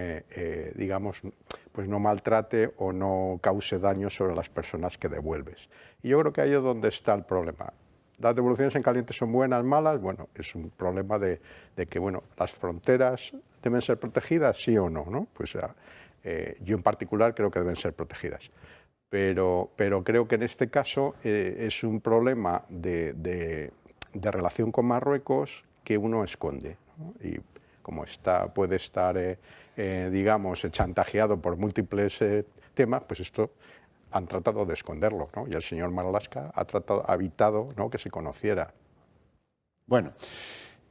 digamos, pues no maltrate o no cause daño sobre las personas que devuelves. Y yo creo que ahí es donde está el problema. ¿Las devoluciones en caliente son buenas, malas? Bueno, es un problema de que, bueno, las fronteras deben ser protegidas, sí o no, ¿no? Pues yo en particular creo que deben ser protegidas. Pero creo que en este caso es un problema de relación con Marruecos que uno esconde, ¿no? Y como puede estar, digamos, chantajeado por múltiples temas, pues esto han tratado de esconderlo, ¿no? Y el señor Marlaska ha evitado, ¿no?, que se conociera. Bueno,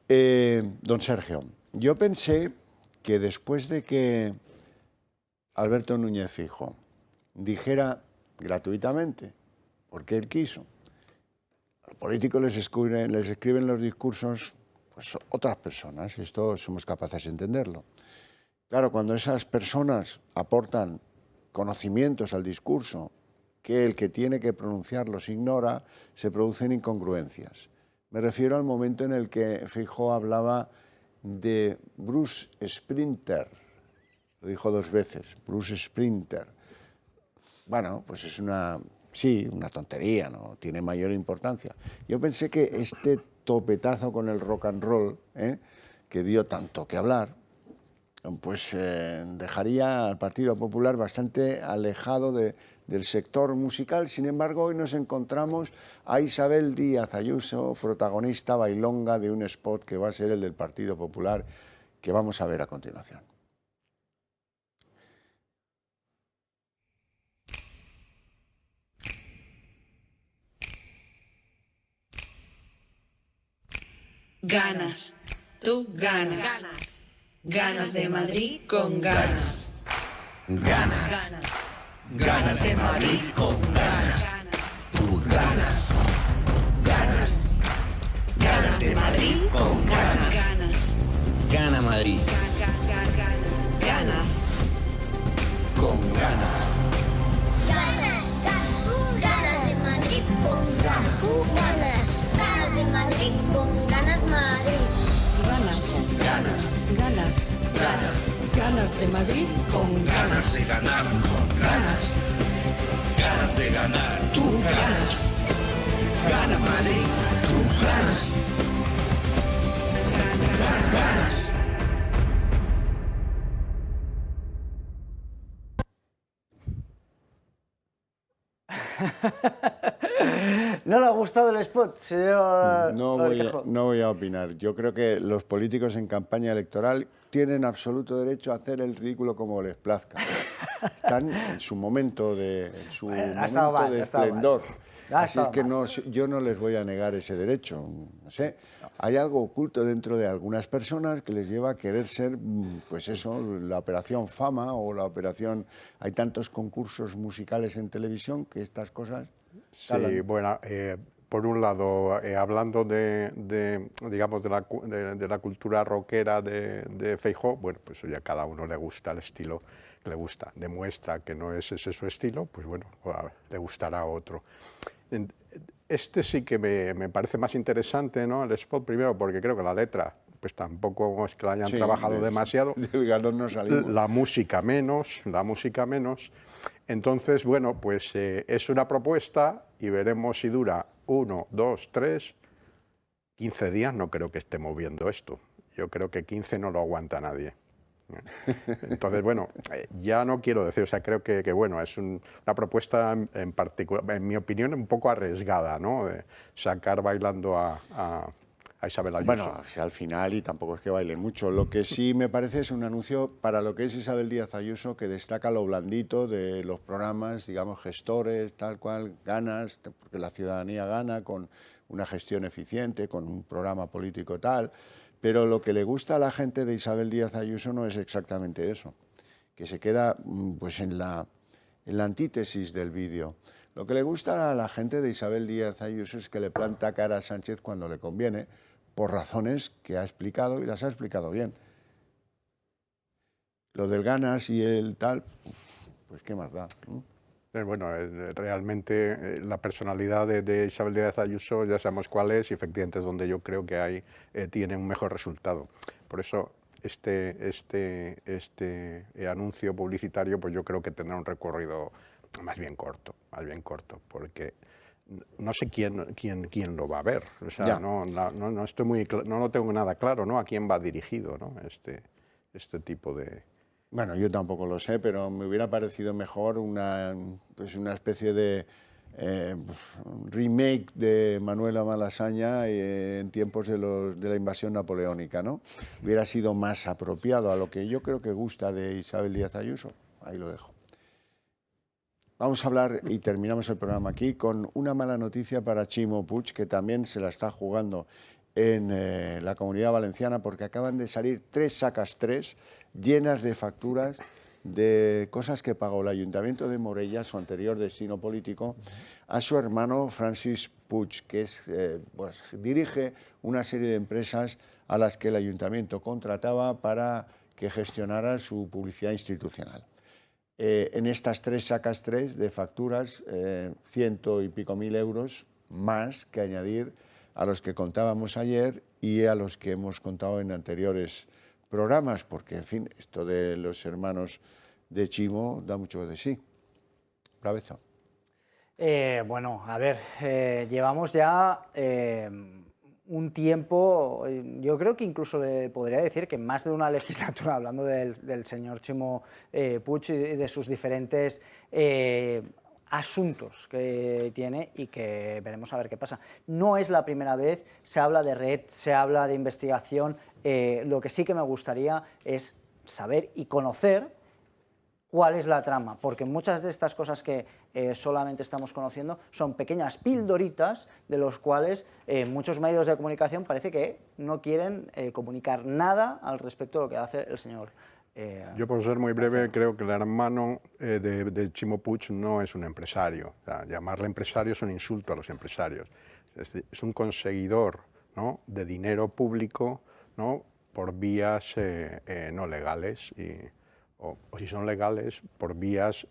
don Sergio, yo pensé que después de que Alberto Núñez Feijóo dijera gratuitamente, porque él quiso, a los políticos les escriben los discursos pues otras personas, y esto somos capaces de entenderlo. Claro, cuando esas personas aportan conocimientos al discurso que el que tiene que pronunciarlos ignora, se producen incongruencias. Me refiero al momento en el que Feijóo hablaba de Bruce Sprinter, lo dijo 2 veces, Bruce Sprinter. Bueno, pues es una tontería, no tiene mayor importancia. Yo pensé que este topetazo con el rock and roll, que dio tanto que hablar, pues dejaría al Partido Popular bastante alejado del sector musical. Sin embargo, hoy nos encontramos a Isabel Díaz Ayuso, protagonista bailonga de un spot que va a ser el del Partido Popular, que vamos a ver a continuación. Ganas, tú ganas. Ganas de Madrid con ganas. Ganas. Ganas de Madrid con ganas. Tú ganas. Ganas. Ganas de Madrid con ganas. Ganas. Gana Madrid. Ganas. Con ganas. Ganas. Ganas de Madrid con ganas. Tú ganas. Ganas de Madrid con ganas Madrid. Ganas. Ganas. Ganas. Ganas. Ganas de Madrid con Ganas de ganar con ganas. Ganas de ganar. Tú ganas. Gana Madrid. Tú ganas. Ganas. ¿No le ha gustado el spot, señor? No voy a opinar. Yo creo que los políticos en campaña electoral tienen absoluto derecho a hacer el ridículo como les plazca. Están en su momento de esplendor. Así es que yo no les voy a negar ese derecho. No sé, hay algo oculto dentro de algunas personas que les lleva a querer ser, pues eso, la operación fama o la operación... Hay tantos concursos musicales en televisión que estas cosas... Sí, bueno, por un lado, hablando digamos, de la cultura rockera de Feijóo, bueno, pues ya cada uno le gusta el estilo que le gusta. Demuestra que no es ese su estilo, pues bueno, le gustará otro. Este sí que me parece más interesante, ¿no? El spot, primero, porque creo que la letra, pues tampoco es que la hayan trabajado demasiado. Del galón no salimos. La música menos. Entonces, bueno, pues es una propuesta y veremos si dura 1, 2, 3, 15 días. No creo que estemos viendo esto. Yo creo que 15 no lo aguanta nadie. Entonces, bueno, ya no quiero decir, o sea, creo que bueno, es una propuesta en particular, en mi opinión, un poco arriesgada, ¿no? De sacar bailando a Isabel Ayuso. Bueno, si al final, y tampoco es que bailen mucho, lo que sí me parece es un anuncio para lo que es Isabel Díaz Ayuso, que destaca lo blandito de los programas, digamos, gestores, tal cual, ganas, porque la ciudadanía gana con una gestión eficiente, con un programa político tal. Pero lo que le gusta a la gente de Isabel Díaz Ayuso no es exactamente eso, que se queda pues en la antítesis del vídeo. Lo que le gusta a la gente de Isabel Díaz Ayuso es que le planta cara a Sánchez cuando le conviene, por razones que ha explicado y las ha explicado bien. Lo del ganas y el tal, pues qué más da, ¿no? Bueno, realmente la personalidad de Isabel Díaz Ayuso ya sabemos cuál es y efectivamente es donde yo creo que ahí tiene un mejor resultado. Por eso este anuncio publicitario, pues yo creo que tendrá un recorrido más bien corto, porque no sé quién lo va a ver. O sea, no lo tengo nada claro, ¿no? A quién va dirigido, ¿no? Este tipo de... Bueno, yo tampoco lo sé, pero me hubiera parecido mejor una especie de remake de Manuela Malasaña en tiempos de la invasión napoleónica, ¿no? Hubiera sido más apropiado a lo que yo creo que gusta de Isabel Díaz Ayuso. Ahí lo dejo. Vamos a hablar, y terminamos el programa aquí, con una mala noticia para Ximo Puig, que también se la está jugando en la Comunidad Valenciana, porque acaban de salir 3 sacas 3 llenas de facturas de cosas que pagó el Ayuntamiento de Morella, su anterior destino político, a su hermano Francis Puig, que dirige una serie de empresas a las que el Ayuntamiento contrataba para que gestionara su publicidad institucional. En estas 3 sacas 3 de facturas, 100 y pico mil euros más que añadir a los que contábamos ayer y a los que hemos contado en anteriores programas, porque, en fin, esto de los hermanos de Ximo da mucho de sí. Cabeza. Bueno, a ver, llevamos ya un tiempo, yo creo que incluso le podría decir que más de una legislatura, hablando del señor Ximo Puig y de sus diferentes asuntos que tiene y que veremos a ver qué pasa. No es la primera vez, se habla de red, se habla de investigación. Lo que sí que me gustaría es saber y conocer cuál es la trama, porque muchas de estas cosas que solamente estamos conociendo son pequeñas pildoritas de los cuales muchos medios de comunicación parece que no quieren comunicar nada al respecto de lo que hace el señor. Yo, por ser muy breve, creo que el hermano de Ximo Puig no es un empresario. O sea, llamarle empresario es un insulto a los empresarios. Es un conseguidor, ¿no?, de dinero público, ¿no?, por vías no legales, o si son legales, por vías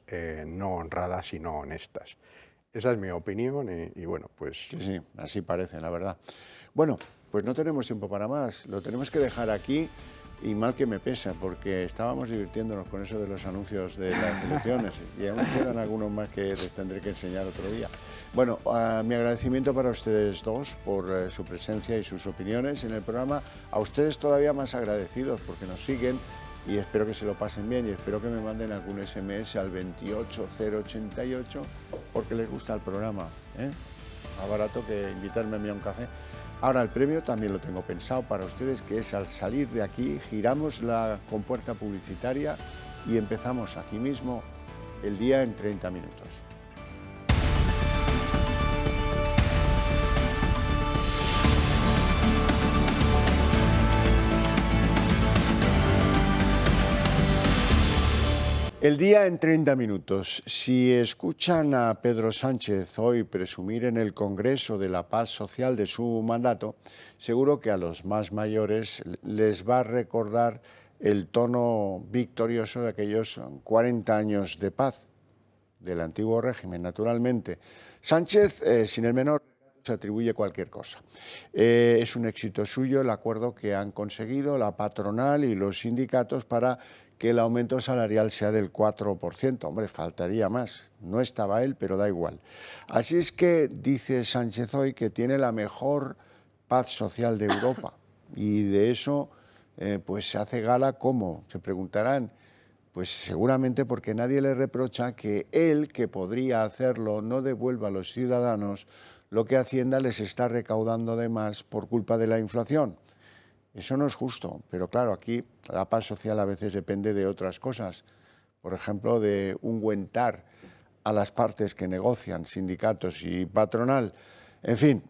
no honradas y no honestas. Esa es mi opinión y bueno, pues... Sí, así parece, la verdad. Bueno, pues no tenemos tiempo para más, lo tenemos que dejar aquí. Y mal que me pesa, porque estábamos divirtiéndonos con eso de los anuncios de las elecciones y aún quedan algunos más que les tendré que enseñar otro día. Bueno, mi agradecimiento para ustedes dos por su presencia y sus opiniones en el programa. A ustedes todavía más agradecidos porque nos siguen y espero que se lo pasen bien y espero que me manden algún SMS al 28088 porque les gusta el programa, ¿eh? Más barato que invitarme a mí a un café. Ahora, el premio también lo tengo pensado para ustedes, que es al salir de aquí, giramos la compuerta publicitaria y empezamos aquí mismo el día en 30 minutos. El día en 30 minutos. Si escuchan a Pedro Sánchez hoy presumir en el Congreso de la paz social de su mandato, seguro que a los más mayores les va a recordar el tono victorioso de aquellos 40 años de paz del antiguo régimen, naturalmente. Sánchez, sin el menor, se atribuye cualquier cosa. Es un éxito suyo el acuerdo que han conseguido la patronal y los sindicatos para que el aumento salarial sea del 4%. Hombre, faltaría más. No estaba él, pero da igual. Así es que dice Sánchez hoy que tiene la mejor paz social de Europa. Y de eso pues se hace gala. ¿Cómo? Se preguntarán. Pues seguramente porque nadie le reprocha que él, que podría hacerlo, no devuelva a los ciudadanos lo que Hacienda les está recaudando de más por culpa de la inflación. Eso no es justo, pero claro, aquí la paz social a veces depende de otras cosas. Por ejemplo, de ungüentar a las partes que negocian, sindicatos y patronal. En fin,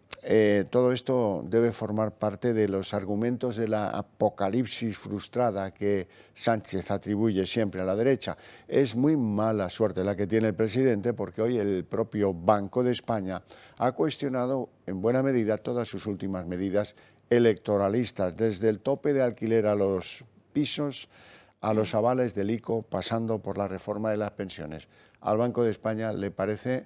todo esto debe formar parte de los argumentos de la apocalipsis frustrada que Sánchez atribuye siempre a la derecha. Es muy mala suerte la que tiene el presidente, porque hoy el propio Banco de España ha cuestionado en buena medida todas sus últimas medidas electoralistas, desde el tope de alquiler a los pisos, a los avales del ICO, pasando por la reforma de las pensiones. Al Banco de España le parece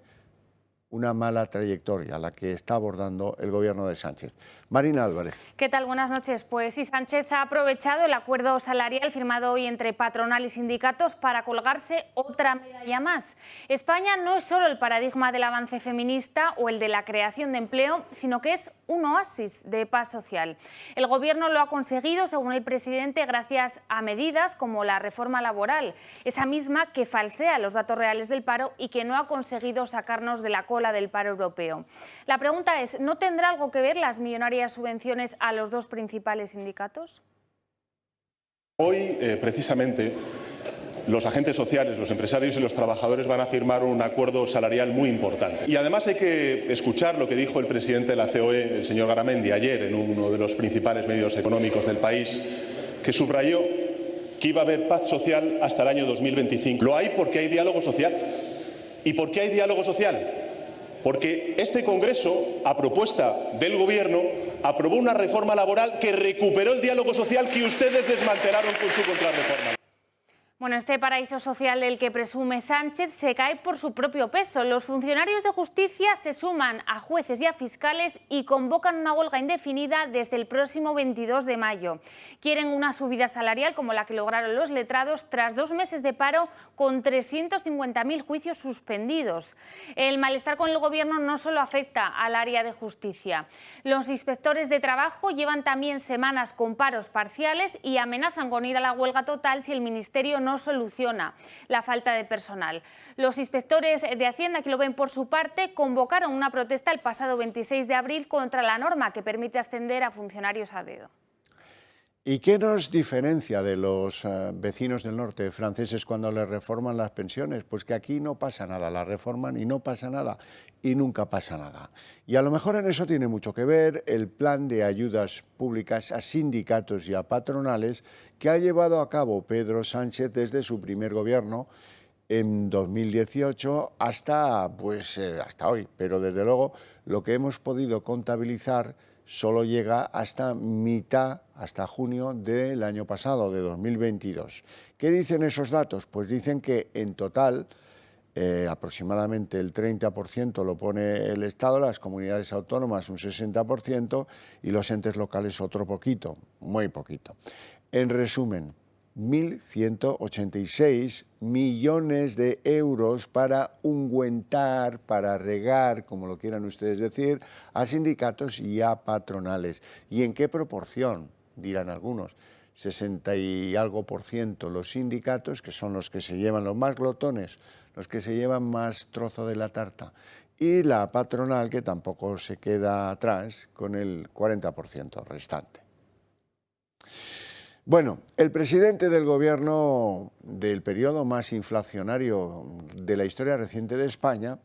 una mala trayectoria la que está abordando el gobierno de Sánchez. Marina Álvarez. ¿Qué tal? Buenas noches. Pues sí, Sánchez ha aprovechado el acuerdo salarial firmado hoy entre patronal y sindicatos para colgarse otra medalla más. España no es solo el paradigma del avance feminista o el de la creación de empleo, sino que es un oasis de paz social. El gobierno lo ha conseguido, según el presidente, gracias a medidas como la reforma laboral, esa misma que falsea los datos reales del paro y que no ha conseguido sacarnos de la cola del paro europeo. La pregunta es, ¿no tendrá algo que ver las millonarias subvenciones a los dos principales sindicatos? Hoy, precisamente, los agentes sociales, los empresarios y los trabajadores van a firmar un acuerdo salarial muy importante. Y además hay que escuchar lo que dijo el presidente de la COE, el señor Garamendi, ayer en uno de los principales medios económicos del país, que subrayó que iba a haber paz social hasta el año 2025. Lo hay porque hay diálogo social. ¿Y por qué hay diálogo social? Porque este Congreso, a propuesta del Gobierno, aprobó una reforma laboral que recuperó el diálogo social que ustedes desmantelaron con su contrarreforma. Bueno, este paraíso social del que presume Sánchez se cae por su propio peso. Los funcionarios de justicia se suman a jueces y a fiscales y convocan una huelga indefinida desde el próximo 22 de mayo. Quieren una subida salarial como la que lograron los letrados tras 2 meses de paro con 350.000 juicios suspendidos. El malestar con el gobierno no solo afecta al área de justicia. Los inspectores de trabajo llevan también semanas con paros parciales y amenazan con ir a la huelga total si el ministerio no soluciona la falta de personal. Los inspectores de Hacienda, que lo ven por su parte, convocaron una protesta el pasado 26 de abril contra la norma que permite ascender a funcionarios a dedo. ¿Y qué nos diferencia de los vecinos del norte franceses cuando les reforman las pensiones? Pues que aquí no pasa nada, la reforman y no pasa nada, y nunca pasa nada. Y a lo mejor en eso tiene mucho que ver el plan de ayudas públicas a sindicatos y a patronales que ha llevado a cabo Pedro Sánchez desde su primer gobierno en 2018 hasta hoy. Pero desde luego lo que hemos podido contabilizar solo llega hasta hasta junio del año pasado, de 2022. ¿Qué dicen esos datos? Pues dicen que en total aproximadamente el 30% lo pone el Estado, las comunidades autónomas un 60% y los entes locales otro poquito, muy poquito. En resumen, 1.186 millones de euros para ungüentar, para regar, como lo quieran ustedes decir, a sindicatos y a patronales. ¿Y en qué proporción? Dirán algunos. 60 y algo % los sindicatos, que son los que se llevan los más glotones, los que se llevan más trozo de la tarta. Y la patronal, que tampoco se queda atrás, con el 40% restante. Bueno, el presidente del gobierno del periodo más inflacionario de la historia reciente de España,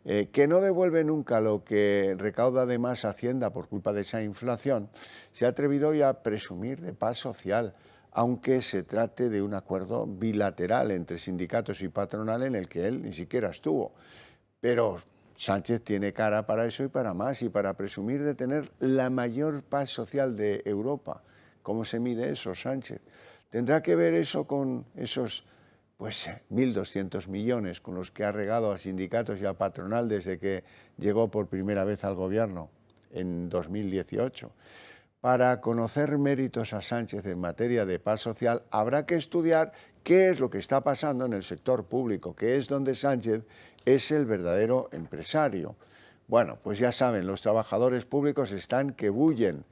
que no devuelve nunca lo que recauda de más Hacienda por culpa de esa inflación, se ha atrevido hoy a presumir de paz social, aunque se trate de un acuerdo bilateral entre sindicatos y patronal en el que él ni siquiera estuvo. Pero Sánchez tiene cara para eso y para más, y para presumir de tener la mayor paz social de Europa. ¿Cómo se mide eso, Sánchez? ¿Tendrá que ver eso con esos 1.200 millones con los que ha regado a sindicatos y a patronal desde que llegó por primera vez al gobierno en 2018? Para conocer méritos a Sánchez en materia de paz social, habrá que estudiar qué es lo que está pasando en el sector público, que es donde Sánchez es el verdadero empresario. Bueno, pues ya saben, los trabajadores públicos están que bullen.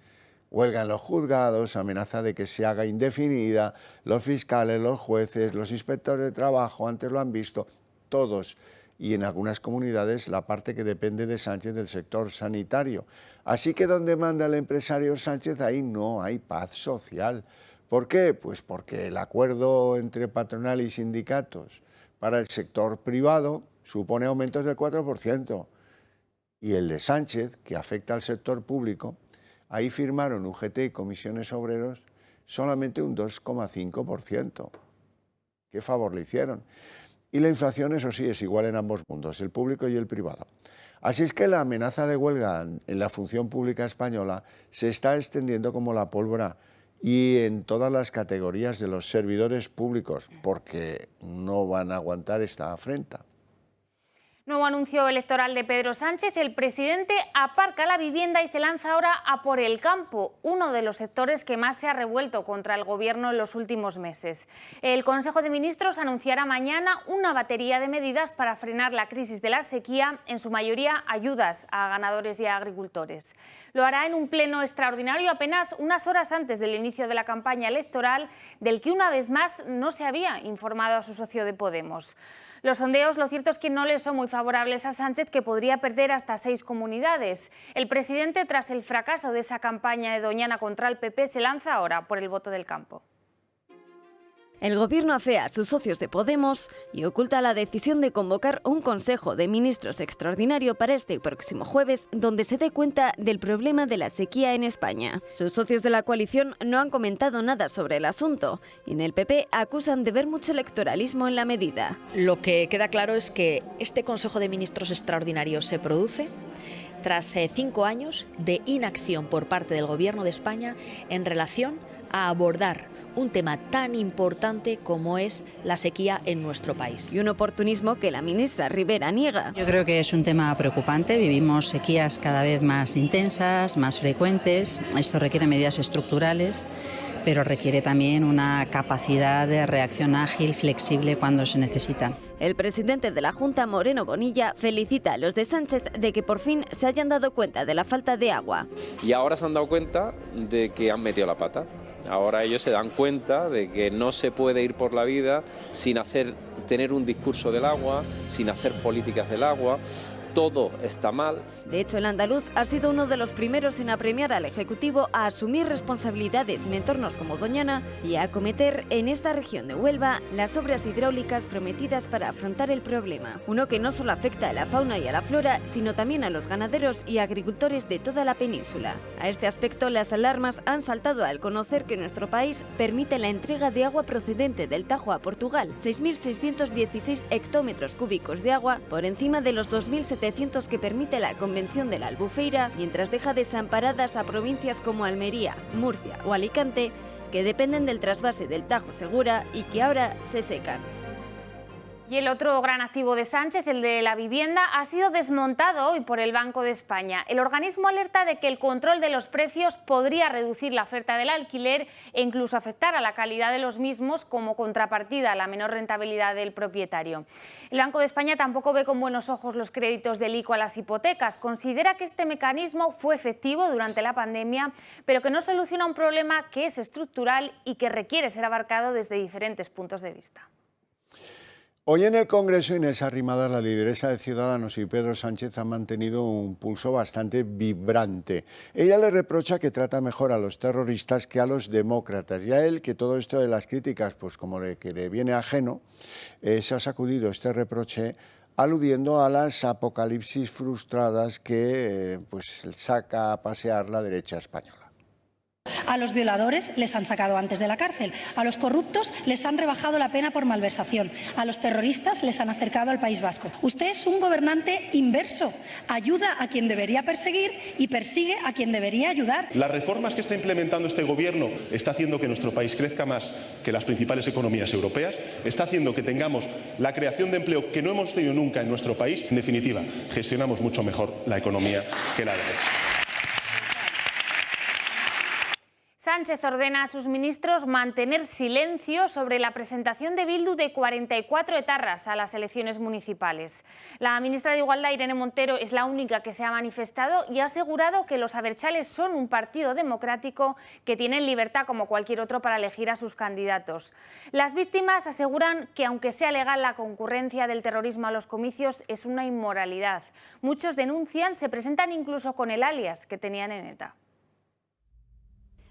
Huelga en los juzgados, amenaza de que se haga indefinida, los fiscales, los jueces, los inspectores de trabajo, antes lo han visto, todos. Y en algunas comunidades la parte que depende de Sánchez del sector sanitario. Así que donde manda el empresario Sánchez, ahí no hay paz social. ¿Por qué? Pues porque el acuerdo entre patronal y sindicatos para el sector privado supone aumentos del 4%. Y el de Sánchez, que afecta al sector público, ahí firmaron UGT y comisiones obreros solamente un 2,5%. ¿Qué favor le hicieron? Y la inflación, eso sí, es igual en ambos mundos, el público y el privado. Así es que la amenaza de huelga en la función pública española se está extendiendo como la pólvora y en todas las categorías de los servidores públicos, porque no van a aguantar esta afrenta. Nuevo anuncio electoral de Pedro Sánchez. El presidente aparca la vivienda y se lanza ahora a por el campo, uno de los sectores que más se ha revuelto contra el gobierno en los últimos meses. El Consejo de Ministros anunciará mañana una batería de medidas para frenar la crisis de la sequía, en su mayoría ayudas a ganadores y a agricultores. Lo hará en un pleno extraordinario apenas unas horas antes del inicio de la campaña electoral, del que una vez más no se había informado a su socio de Podemos. Los sondeos, lo cierto es que no le son muy favorables a Sánchez, que podría perder hasta 6 comunidades. El presidente, tras el fracaso de esa campaña de Doñana contra el PP, se lanza ahora por el voto del campo. El Gobierno afea a sus socios de Podemos y oculta la decisión de convocar un Consejo de Ministros extraordinario para este próximo jueves, donde se dé cuenta del problema de la sequía en España. Sus socios de la coalición no han comentado nada sobre el asunto y en el PP acusan de ver mucho electoralismo en la medida. Lo que queda claro es que este Consejo de Ministros extraordinario se produce tras 5 años de inacción por parte del Gobierno de España en relación a abordar un tema tan importante como es la sequía en nuestro país. Y un oportunismo que la ministra Ribera niega. Yo creo que es un tema preocupante. Vivimos sequías cada vez más intensas, más frecuentes. Esto requiere medidas estructurales, pero requiere también una capacidad de reacción ágil, flexible cuando se necesita. El presidente de la Junta, Moreno Bonilla, felicita a los de Sánchez de que por fin se hayan dado cuenta de la falta de agua. Y ahora se han dado cuenta de que han metido la pata. Ahora ellos se dan cuenta de que no se puede ir por la vida sin tener un discurso del agua, sin hacer políticas del agua. Todo está mal. De hecho, el andaluz ha sido uno de los primeros en apremiar al Ejecutivo a asumir responsabilidades en entornos como Doñana y a acometer en esta región de Huelva las obras hidráulicas prometidas para afrontar el problema. Uno que no solo afecta a la fauna y a la flora, sino también a los ganaderos y agricultores de toda la península. A este aspecto, las alarmas han saltado al conocer que nuestro país permite la entrega de agua procedente del Tajo a Portugal, 6.616 hectómetros cúbicos de agua, por encima de los 2.700 que permite la Convención de la Albufeira, mientras deja desamparadas a provincias como Almería, Murcia o Alicante, que dependen del trasvase del Tajo Segura y que ahora se secan. Y el otro gran activo de Sánchez, el de la vivienda, ha sido desmontado hoy por el Banco de España. El organismo alerta de que el control de los precios podría reducir la oferta del alquiler e incluso afectar a la calidad de los mismos como contrapartida a la menor rentabilidad del propietario. El Banco de España tampoco ve con buenos ojos los créditos del ICO a las hipotecas. Considera que este mecanismo fue efectivo durante la pandemia, pero que no soluciona un problema que es estructural y que requiere ser abarcado desde diferentes puntos de vista. Hoy en el Congreso, Inés Arrimadas, la lideresa de Ciudadanos, y Pedro Sánchez han mantenido un pulso bastante vibrante. Ella le reprocha que trata mejor a los terroristas que a los demócratas, y a él que todo esto de las críticas, pues como que le viene ajeno, se ha sacudido este reproche aludiendo a las apocalipsis frustradas que pues saca a pasear la derecha española. A los violadores les han sacado antes de la cárcel, a los corruptos les han rebajado la pena por malversación, a los terroristas les han acercado al País Vasco. Usted es un gobernante inverso, ayuda a quien debería perseguir y persigue a quien debería ayudar. Las reformas que está implementando este gobierno está haciendo que nuestro país crezca más que las principales economías europeas, está haciendo que tengamos la creación de empleo que no hemos tenido nunca en nuestro país. En definitiva, gestionamos mucho mejor la economía que la derecha. Sánchez ordena a sus ministros mantener silencio sobre la presentación de Bildu de 44 etarras a las elecciones municipales. La ministra de Igualdad, Irene Montero, es la única que se ha manifestado y ha asegurado que los abertzales son un partido democrático que tienen libertad como cualquier otro para elegir a sus candidatos. Las víctimas aseguran que aunque sea legal la concurrencia del terrorismo a los comicios, es una inmoralidad. Muchos denuncian, se presentan incluso con el alias que tenían en ETA.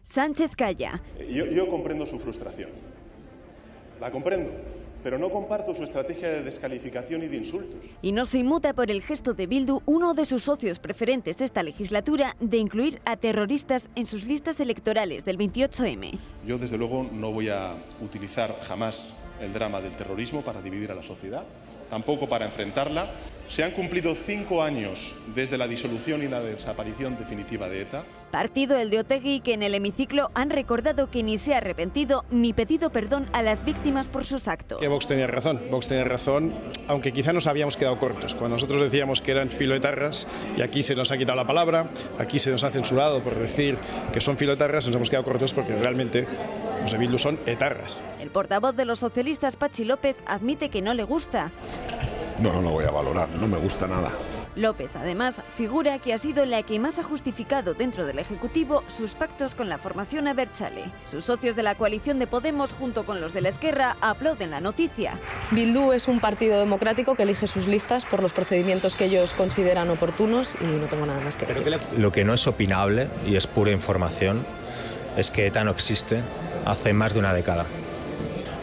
Sánchez calla. Yo comprendo su frustración, la comprendo, pero no comparto su estrategia de descalificación y de insultos. Y no se inmuta por el gesto de Bildu, uno de sus socios preferentes esta legislatura, de incluir a terroristas en sus listas electorales del 28M. Yo, desde luego, no voy a utilizar jamás el drama del terrorismo para dividir a la sociedad, tampoco para enfrentarla. Se han cumplido 5 años desde la disolución y la desaparición definitiva de ETA. Partido el de Otegi, que en el hemiciclo han recordado que ni se ha arrepentido ni pedido perdón a las víctimas por sus actos. Que Vox tenía razón, aunque quizá nos habíamos quedado cortos. Cuando nosotros decíamos que eran filoetarras, y aquí se nos ha quitado la palabra, aquí se nos ha censurado por decir que son filoetarras, nos hemos quedado cortos porque realmente los de Bildu son etarras. El portavoz de los socialistas, Patxi López, admite que no le gusta. No lo voy a valorar, no me gusta nada. López, además, figura que ha sido la que más ha justificado dentro del Ejecutivo sus pactos con la formación abertzale. Sus socios de la coalición de Podemos, junto con los de la Esquerra, aplauden la noticia. Bildu es un partido democrático que elige sus listas por los procedimientos que ellos consideran oportunos y no tengo nada más que decir. Lo que no es opinable, y es pura información, es que ETA no existe hace más de una década.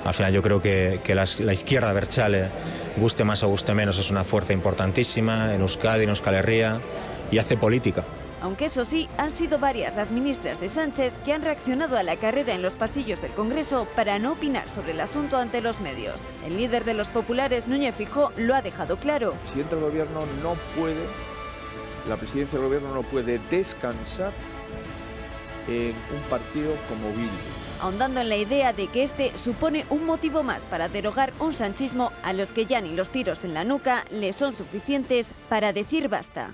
Al final yo creo que la izquierda abertzale, guste más o guste menos, es una fuerza importantísima en Euskadi, en Euskal Herria, y hace política. Aunque eso sí, han sido varias las ministras de Sánchez que han reaccionado a la carrera en los pasillos del Congreso para no opinar sobre el asunto ante los medios. El líder de los populares, Núñez Feijóo, lo ha dejado claro. La presidencia del gobierno no puede descansar en un partido como Bildu. Ahondando en la idea de que este supone un motivo más para derogar un sanchismo a los que ya ni los tiros en la nuca les son suficientes para decir basta.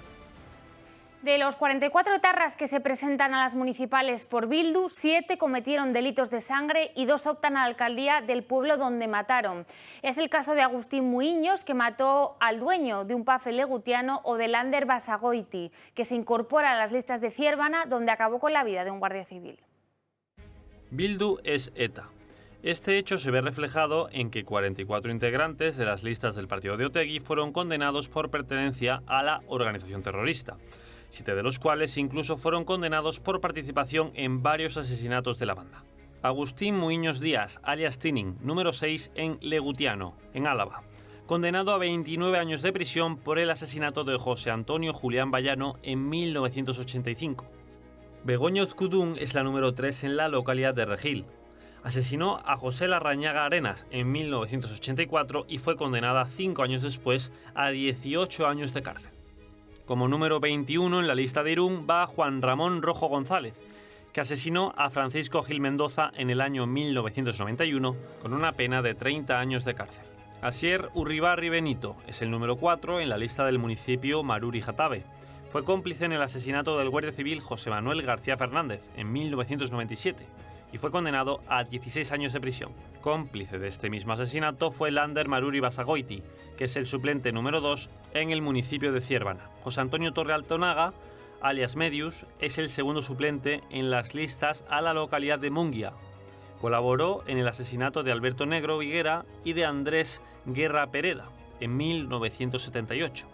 De los 44 etarras que se presentan a las municipales por Bildu, 7 cometieron delitos de sangre y 2 optan a la alcaldía del pueblo donde mataron. Es el caso de Agustín Muiños, que mató al dueño de un pub legutiano, o de Lander Basagoiti, que se incorpora a las listas de Ziérbana, donde acabó con la vida de un guardia civil. Bildu es ETA. Este hecho se ve reflejado en que 44 integrantes de las listas del partido de Otegi fueron condenados por pertenencia a la organización terrorista, 7 de los cuales incluso fueron condenados por participación en varios asesinatos de la banda. Agustín Muiños Díaz, alias Tinning, número 6 en Legutiano, en Álava, condenado a 29 años de prisión por el asesinato de José Antonio Julián Vallano en 1985. Begoña Uzkudun es la número 3 en la localidad de Regil. Asesinó a José Larrañaga Arenas en 1984 y fue condenada 5 años después a 18 años de cárcel. Como número 21 en la lista de Irún va Juan Ramón Rojo González, que asesinó a Francisco Gil Mendoza en el año 1991 con una pena de 30 años de cárcel. Asier Urribarri Benito es el número 4 en la lista del municipio Maruri Jatabe. Fue cómplice en el asesinato del guardia civil José Manuel García Fernández en 1997 y fue condenado a 16 años de prisión. Cómplice de este mismo asesinato fue Lander Maruri Basagoiti, que es el suplente número 2 en el municipio de Ziérbana. José Antonio Torrealtonaga, alias Medius, es el segundo suplente en las listas a la localidad de Munguia. Colaboró en el asesinato de Alberto Negro Higuera y de Andrés Guerra Pereda, en 1978.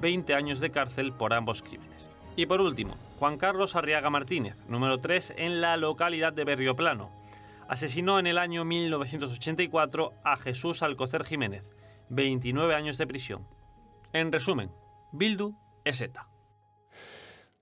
20 años de cárcel por ambos crímenes. Y por último, Juan Carlos Arriaga Martínez, número 3 en la localidad de Berrioplano. Asesinó en el año 1984 a Jesús Alcocer Jiménez, 29 años de prisión. En resumen, Bildu es ETA.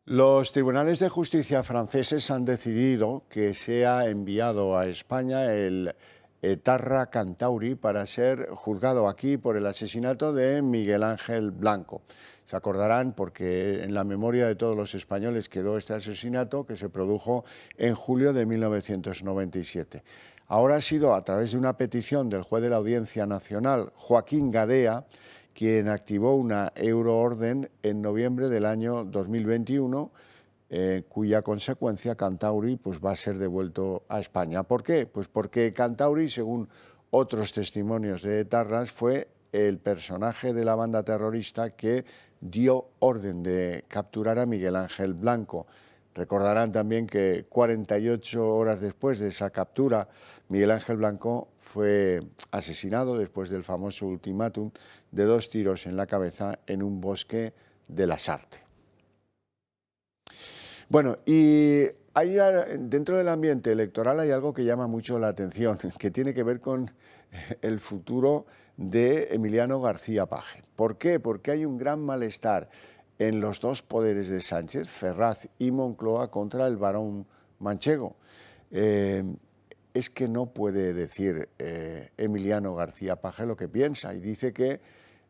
Los tribunales de justicia franceses han decidido que sea enviado a España el etarra Kantauri para ser juzgado aquí por el asesinato de Miguel Ángel Blanco. Se acordarán porque en la memoria de todos los españoles quedó este asesinato que se produjo en julio de 1997. Ahora ha sido a través de una petición del juez de la Audiencia Nacional, Joaquín Gadea, quien activó una euroorden en noviembre del año 2021, cuya consecuencia Kantauri va a ser devuelto a España. ¿Por qué? Pues porque Kantauri, según otros testimonios de etarras, fue el personaje de la banda terrorista que dio orden de capturar a Miguel Ángel Blanco. Recordarán también que 48 horas después de esa captura, Miguel Ángel Blanco fue asesinado después del famoso ultimátum de 2 tiros en la cabeza en un bosque de Lasarte. Bueno, y dentro del ambiente electoral hay algo que llama mucho la atención, que tiene que ver con el futuro de Emiliano García Paje. ¿Por qué? Porque hay un gran malestar en los dos poderes de Sánchez, Ferraz y Moncloa, contra el barón manchego. Es que no puede decir Emiliano García Paje lo que piensa y dice que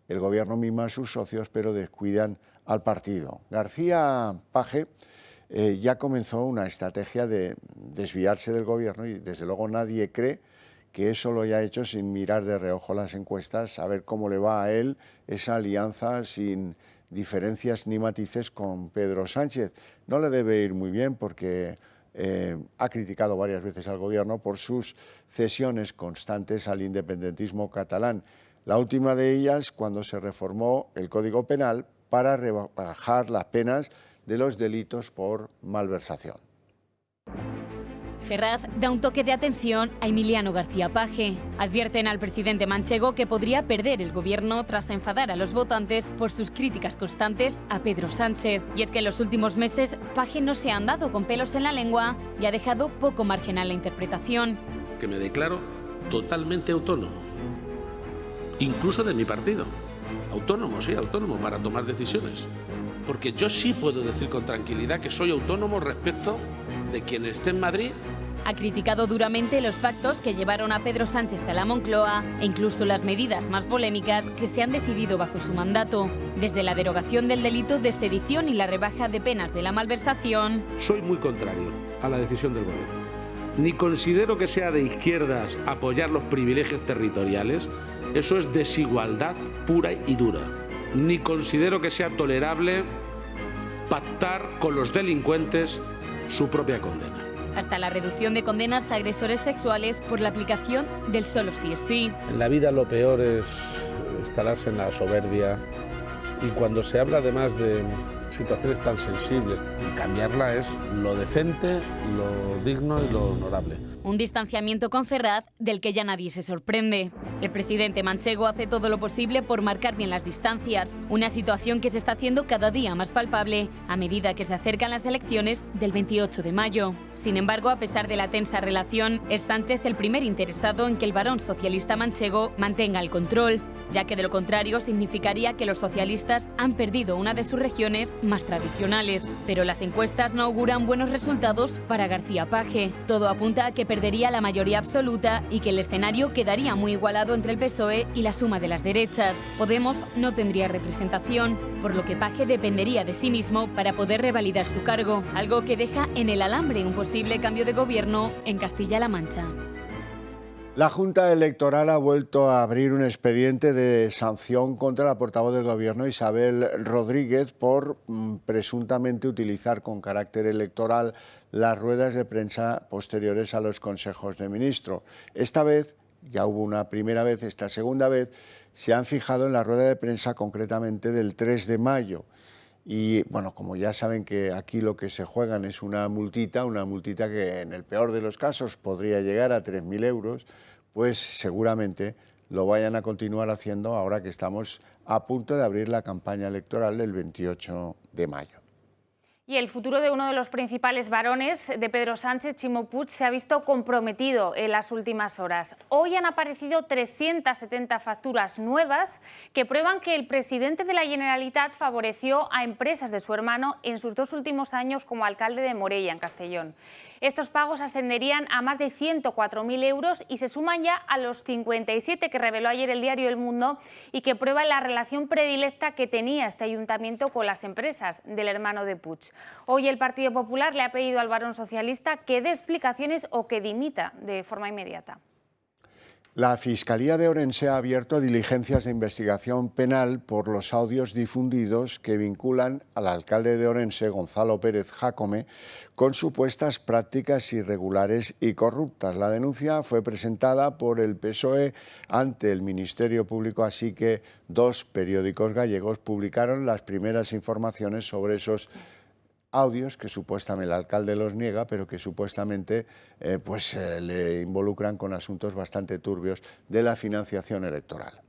el gobierno mima a sus socios pero descuidan al partido. García Paje ya comenzó una estrategia de desviarse del gobierno y desde luego nadie cree que eso lo haya hecho sin mirar de reojo las encuestas, a ver cómo le va a él esa alianza sin diferencias ni matices con Pedro Sánchez. No le debe ir muy bien porque ha criticado varias veces al gobierno por sus cesiones constantes al independentismo catalán. La última de ellas cuando se reformó el Código Penal para rebajar las penas de los delitos por malversación. Ferraz da un toque de atención a Emiliano García Paje. Advierten al presidente manchego que podría perder el gobierno tras enfadar a los votantes por sus críticas constantes a Pedro Sánchez. Y es que en los últimos meses Paje no se ha andado con pelos en la lengua y ha dejado poco margen a la interpretación. Que me declaro totalmente autónomo, incluso de mi partido. Autónomo, sí, autónomo para tomar decisiones. Porque yo sí puedo decir con tranquilidad que soy autónomo respecto de quien esté en Madrid. Ha criticado duramente los pactos que llevaron a Pedro Sánchez a la Moncloa e incluso las medidas más polémicas que se han decidido bajo su mandato, desde la derogación del delito de sedición y la rebaja de penas de la malversación. Soy muy contrario a la decisión del gobierno. Ni considero que sea de izquierdas apoyar los privilegios territoriales, eso es desigualdad pura y dura. Ni considero que sea tolerable pactar con los delincuentes su propia condena. Hasta la reducción de condenas a agresores sexuales por la aplicación del solo sí es sí. En la vida lo peor es instalarse en la soberbia y cuando se habla además de situaciones tan sensibles, cambiarla es lo decente, lo digno y lo honorable. Un distanciamiento con Ferraz del que ya nadie se sorprende. El presidente manchego hace todo lo posible por marcar bien las distancias, una situación que se está haciendo cada día más palpable a medida que se acercan las elecciones del 28 de mayo. Sin embargo, a pesar de la tensa relación, es Sánchez el primer interesado en que el varón socialista manchego mantenga el control, ya que de lo contrario significaría que los socialistas han perdido una de sus regiones más tradicionales. Pero las encuestas no auguran buenos resultados para García Paje. Todo apunta a que perdería la mayoría absoluta y que el escenario quedaría muy igualado entre el PSOE y la suma de las derechas. Podemos no tendría representación, por lo que Paje dependería de sí mismo para poder revalidar su cargo, algo que deja en el alambre un posible cambio de gobierno en Castilla-La Mancha. La Junta Electoral ha vuelto a abrir un expediente de sanción contra la portavoz del Gobierno, Isabel Rodríguez, por presuntamente utilizar con carácter electoral las ruedas de prensa posteriores a los consejos de ministros. Esta vez, ya hubo una primera vez, esta segunda vez, se han fijado en la rueda de prensa concretamente del 3 de mayo. Y bueno, como ya saben que aquí lo que se juegan es una multita que en el peor de los casos podría llegar a 3.000 euros, pues seguramente lo vayan a continuar haciendo ahora que estamos a punto de abrir la campaña electoral el 28 de mayo. Y el futuro de uno de los principales varones de Pedro Sánchez, Ximo Puig, se ha visto comprometido en las últimas horas. Hoy han aparecido 370 facturas nuevas que prueban que el presidente de la Generalitat favoreció a empresas de su hermano en sus 2 últimos años como alcalde de Morella, en Castellón. Estos pagos ascenderían a más de 104.000 euros y se suman ya a los 57 que reveló ayer el diario El Mundo y que prueban la relación predilecta que tenía este ayuntamiento con las empresas del hermano de Puig. Hoy el Partido Popular le ha pedido al varón socialista que dé explicaciones o que dimita de forma inmediata. La Fiscalía de Orense ha abierto diligencias de investigación penal por los audios difundidos que vinculan al alcalde de Orense, Gonzalo Pérez Jácome, con supuestas prácticas irregulares y corruptas. La denuncia fue presentada por el PSOE ante el Ministerio Público, así que 2 periódicos gallegos publicaron las primeras informaciones sobre esos audios que supuestamente el alcalde los niega, pero que supuestamente le involucran con asuntos bastante turbios de la financiación electoral.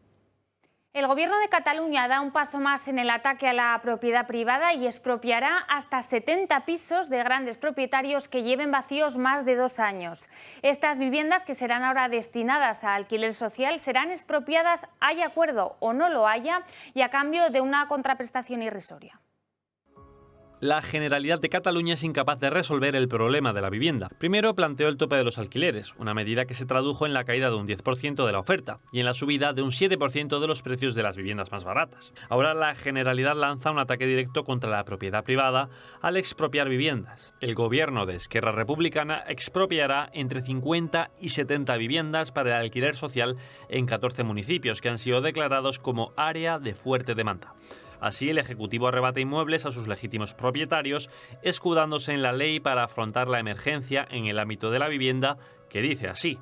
El Gobierno de Cataluña da un paso más en el ataque a la propiedad privada y expropiará hasta 70 pisos de grandes propietarios que lleven vacíos más de 2 años. Estas viviendas, que serán ahora destinadas a alquiler social, serán expropiadas haya acuerdo o no lo haya y a cambio de una contraprestación irrisoria. La Generalitat de Cataluña es incapaz de resolver el problema de la vivienda. Primero planteó el tope de los alquileres, una medida que se tradujo en la caída de un 10% de la oferta y en la subida de un 7% de los precios de las viviendas más baratas. Ahora la Generalitat lanza un ataque directo contra la propiedad privada al expropiar viviendas. El gobierno de Esquerra Republicana expropiará entre 50 y 70 viviendas para el alquiler social en 14 municipios que han sido declarados como área de fuerte demanda. Así, el Ejecutivo arrebata inmuebles a sus legítimos propietarios, escudándose en la ley para afrontar la emergencia en el ámbito de la vivienda, que dice así.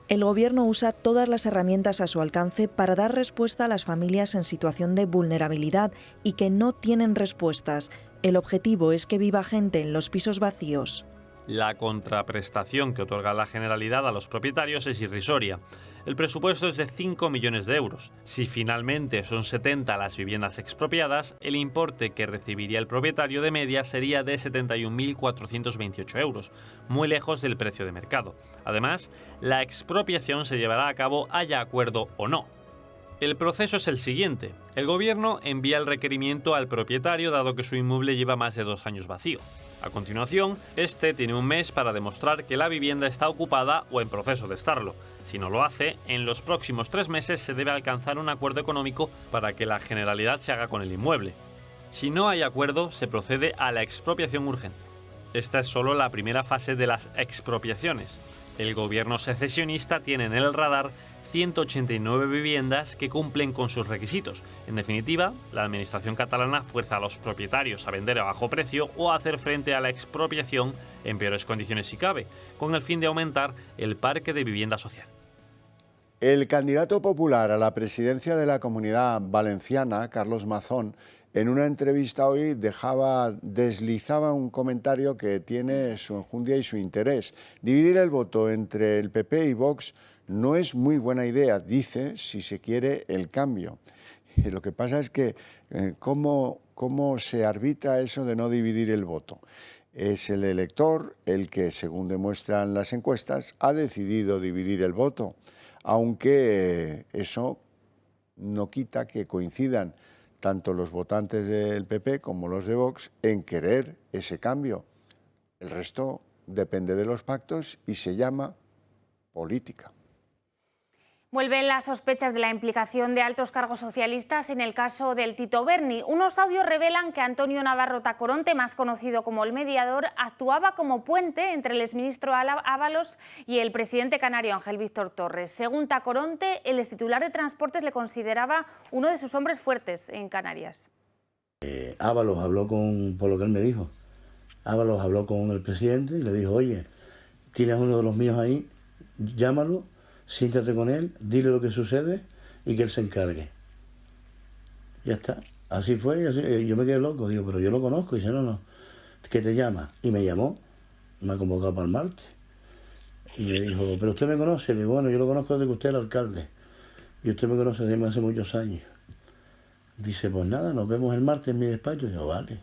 El Gobierno usa todas las herramientas a su alcance para dar respuesta a las familias en situación de vulnerabilidad y que no tienen respuestas. El objetivo es que viva gente en los pisos vacíos. La contraprestación que otorga la Generalidad a los propietarios es irrisoria. El presupuesto es de 5 millones de euros. Si finalmente son 70 las viviendas expropiadas, el importe que recibiría el propietario de media sería de 71.428 euros, muy lejos del precio de mercado. Además, la expropiación se llevará a cabo haya acuerdo o no. El proceso es el siguiente. El Gobierno envía el requerimiento al propietario dado que su inmueble lleva más de 2 años vacío. A continuación, este tiene un mes para demostrar que la vivienda está ocupada o en proceso de estarlo. Si no lo hace, en los próximos 3 meses se debe alcanzar un acuerdo económico para que la Generalidad se haga con el inmueble. Si no hay acuerdo, se procede a la expropiación urgente. Esta es solo la primera fase de las expropiaciones. El gobierno secesionista tiene en el radar 189 viviendas que cumplen con sus requisitos. En definitiva, la administración catalana fuerza a los propietarios a vender a bajo precio o a hacer frente a la expropiación en peores condiciones si cabe, con el fin de aumentar el parque de vivienda social. El candidato popular a la presidencia de la Comunidad Valenciana, Carlos Mazón, en una entrevista hoy deslizaba un comentario que tiene su enjundia y su interés. Dividir el voto entre el PP y Vox no es muy buena idea, dice, si se quiere el cambio. Y lo que pasa es que, ¿cómo se arbitra eso de no dividir el voto? Es el elector el que, según demuestran las encuestas, ha decidido dividir el voto, aunque eso no quita que coincidan tanto los votantes del PP como los de Vox en querer ese cambio. El resto depende de los pactos y se llama política. Vuelven las sospechas de la implicación de altos cargos socialistas en el caso del Tito Berni. Unos audios revelan que Antonio Navarro Tacoronte, más conocido como el mediador, actuaba como puente entre el exministro Ábalos y el presidente canario Ángel Víctor Torres. Según Tacoronte, el extitular de Transportes le consideraba uno de sus hombres fuertes en Canarias. Ábalos habló por lo que él me dijo, Ábalos habló con el presidente y le dijo, oye, tienes uno de los míos ahí, llámalo, siéntate con él, dile lo que sucede y que él se encargue. Ya está. Así fue. Así, yo me quedé loco. Digo, pero yo lo conozco. Y dice, no, ¿qué te llama? Y me llamó. Me ha convocado para el martes. Y me dijo, ¿pero usted me conoce? Le digo, bueno, yo lo conozco desde que usted era alcalde. y usted me conoce desde hace muchos años. Dice, pues nada, nos vemos el martes en mi despacho. Y yo, vale.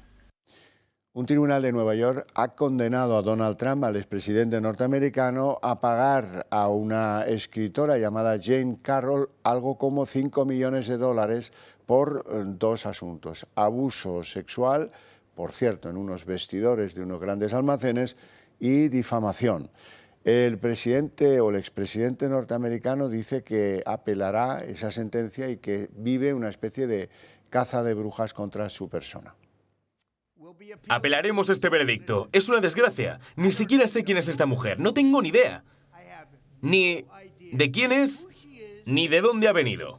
Un tribunal de Nueva York ha condenado a Donald Trump, al expresidente norteamericano, a pagar a una escritora llamada Jane Carroll algo como $5 millones por dos asuntos: abuso sexual, por cierto, en unos vestidores de unos grandes almacenes, y difamación. El presidente o el expresidente norteamericano dice que apelará esa sentencia y que vive una especie de caza de brujas contra su persona. Apelaremos este veredicto. Es una desgracia. Ni siquiera sé quién es esta mujer. No tengo ni idea. Ni de quién es, ni de dónde ha venido.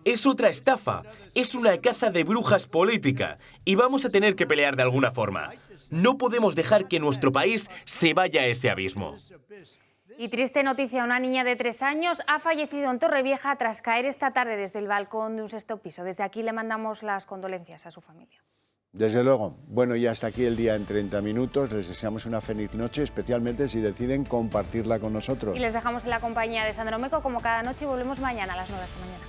Es otra estafa. Es una caza de brujas política. Y vamos a tener que pelear de alguna forma. No podemos dejar que nuestro país se vaya a ese abismo. Y triste noticia, una niña de 3 años ha fallecido en Torrevieja tras caer esta tarde desde el balcón de un 6º piso. Desde aquí le mandamos las condolencias a su familia. Desde luego. Bueno, y hasta aquí el día en 30 minutos. Les deseamos una feliz noche, especialmente si deciden compartirla con nosotros. Y les dejamos en la compañía de Sandro Meco como cada noche y volvemos mañana a las 9 de esta mañana.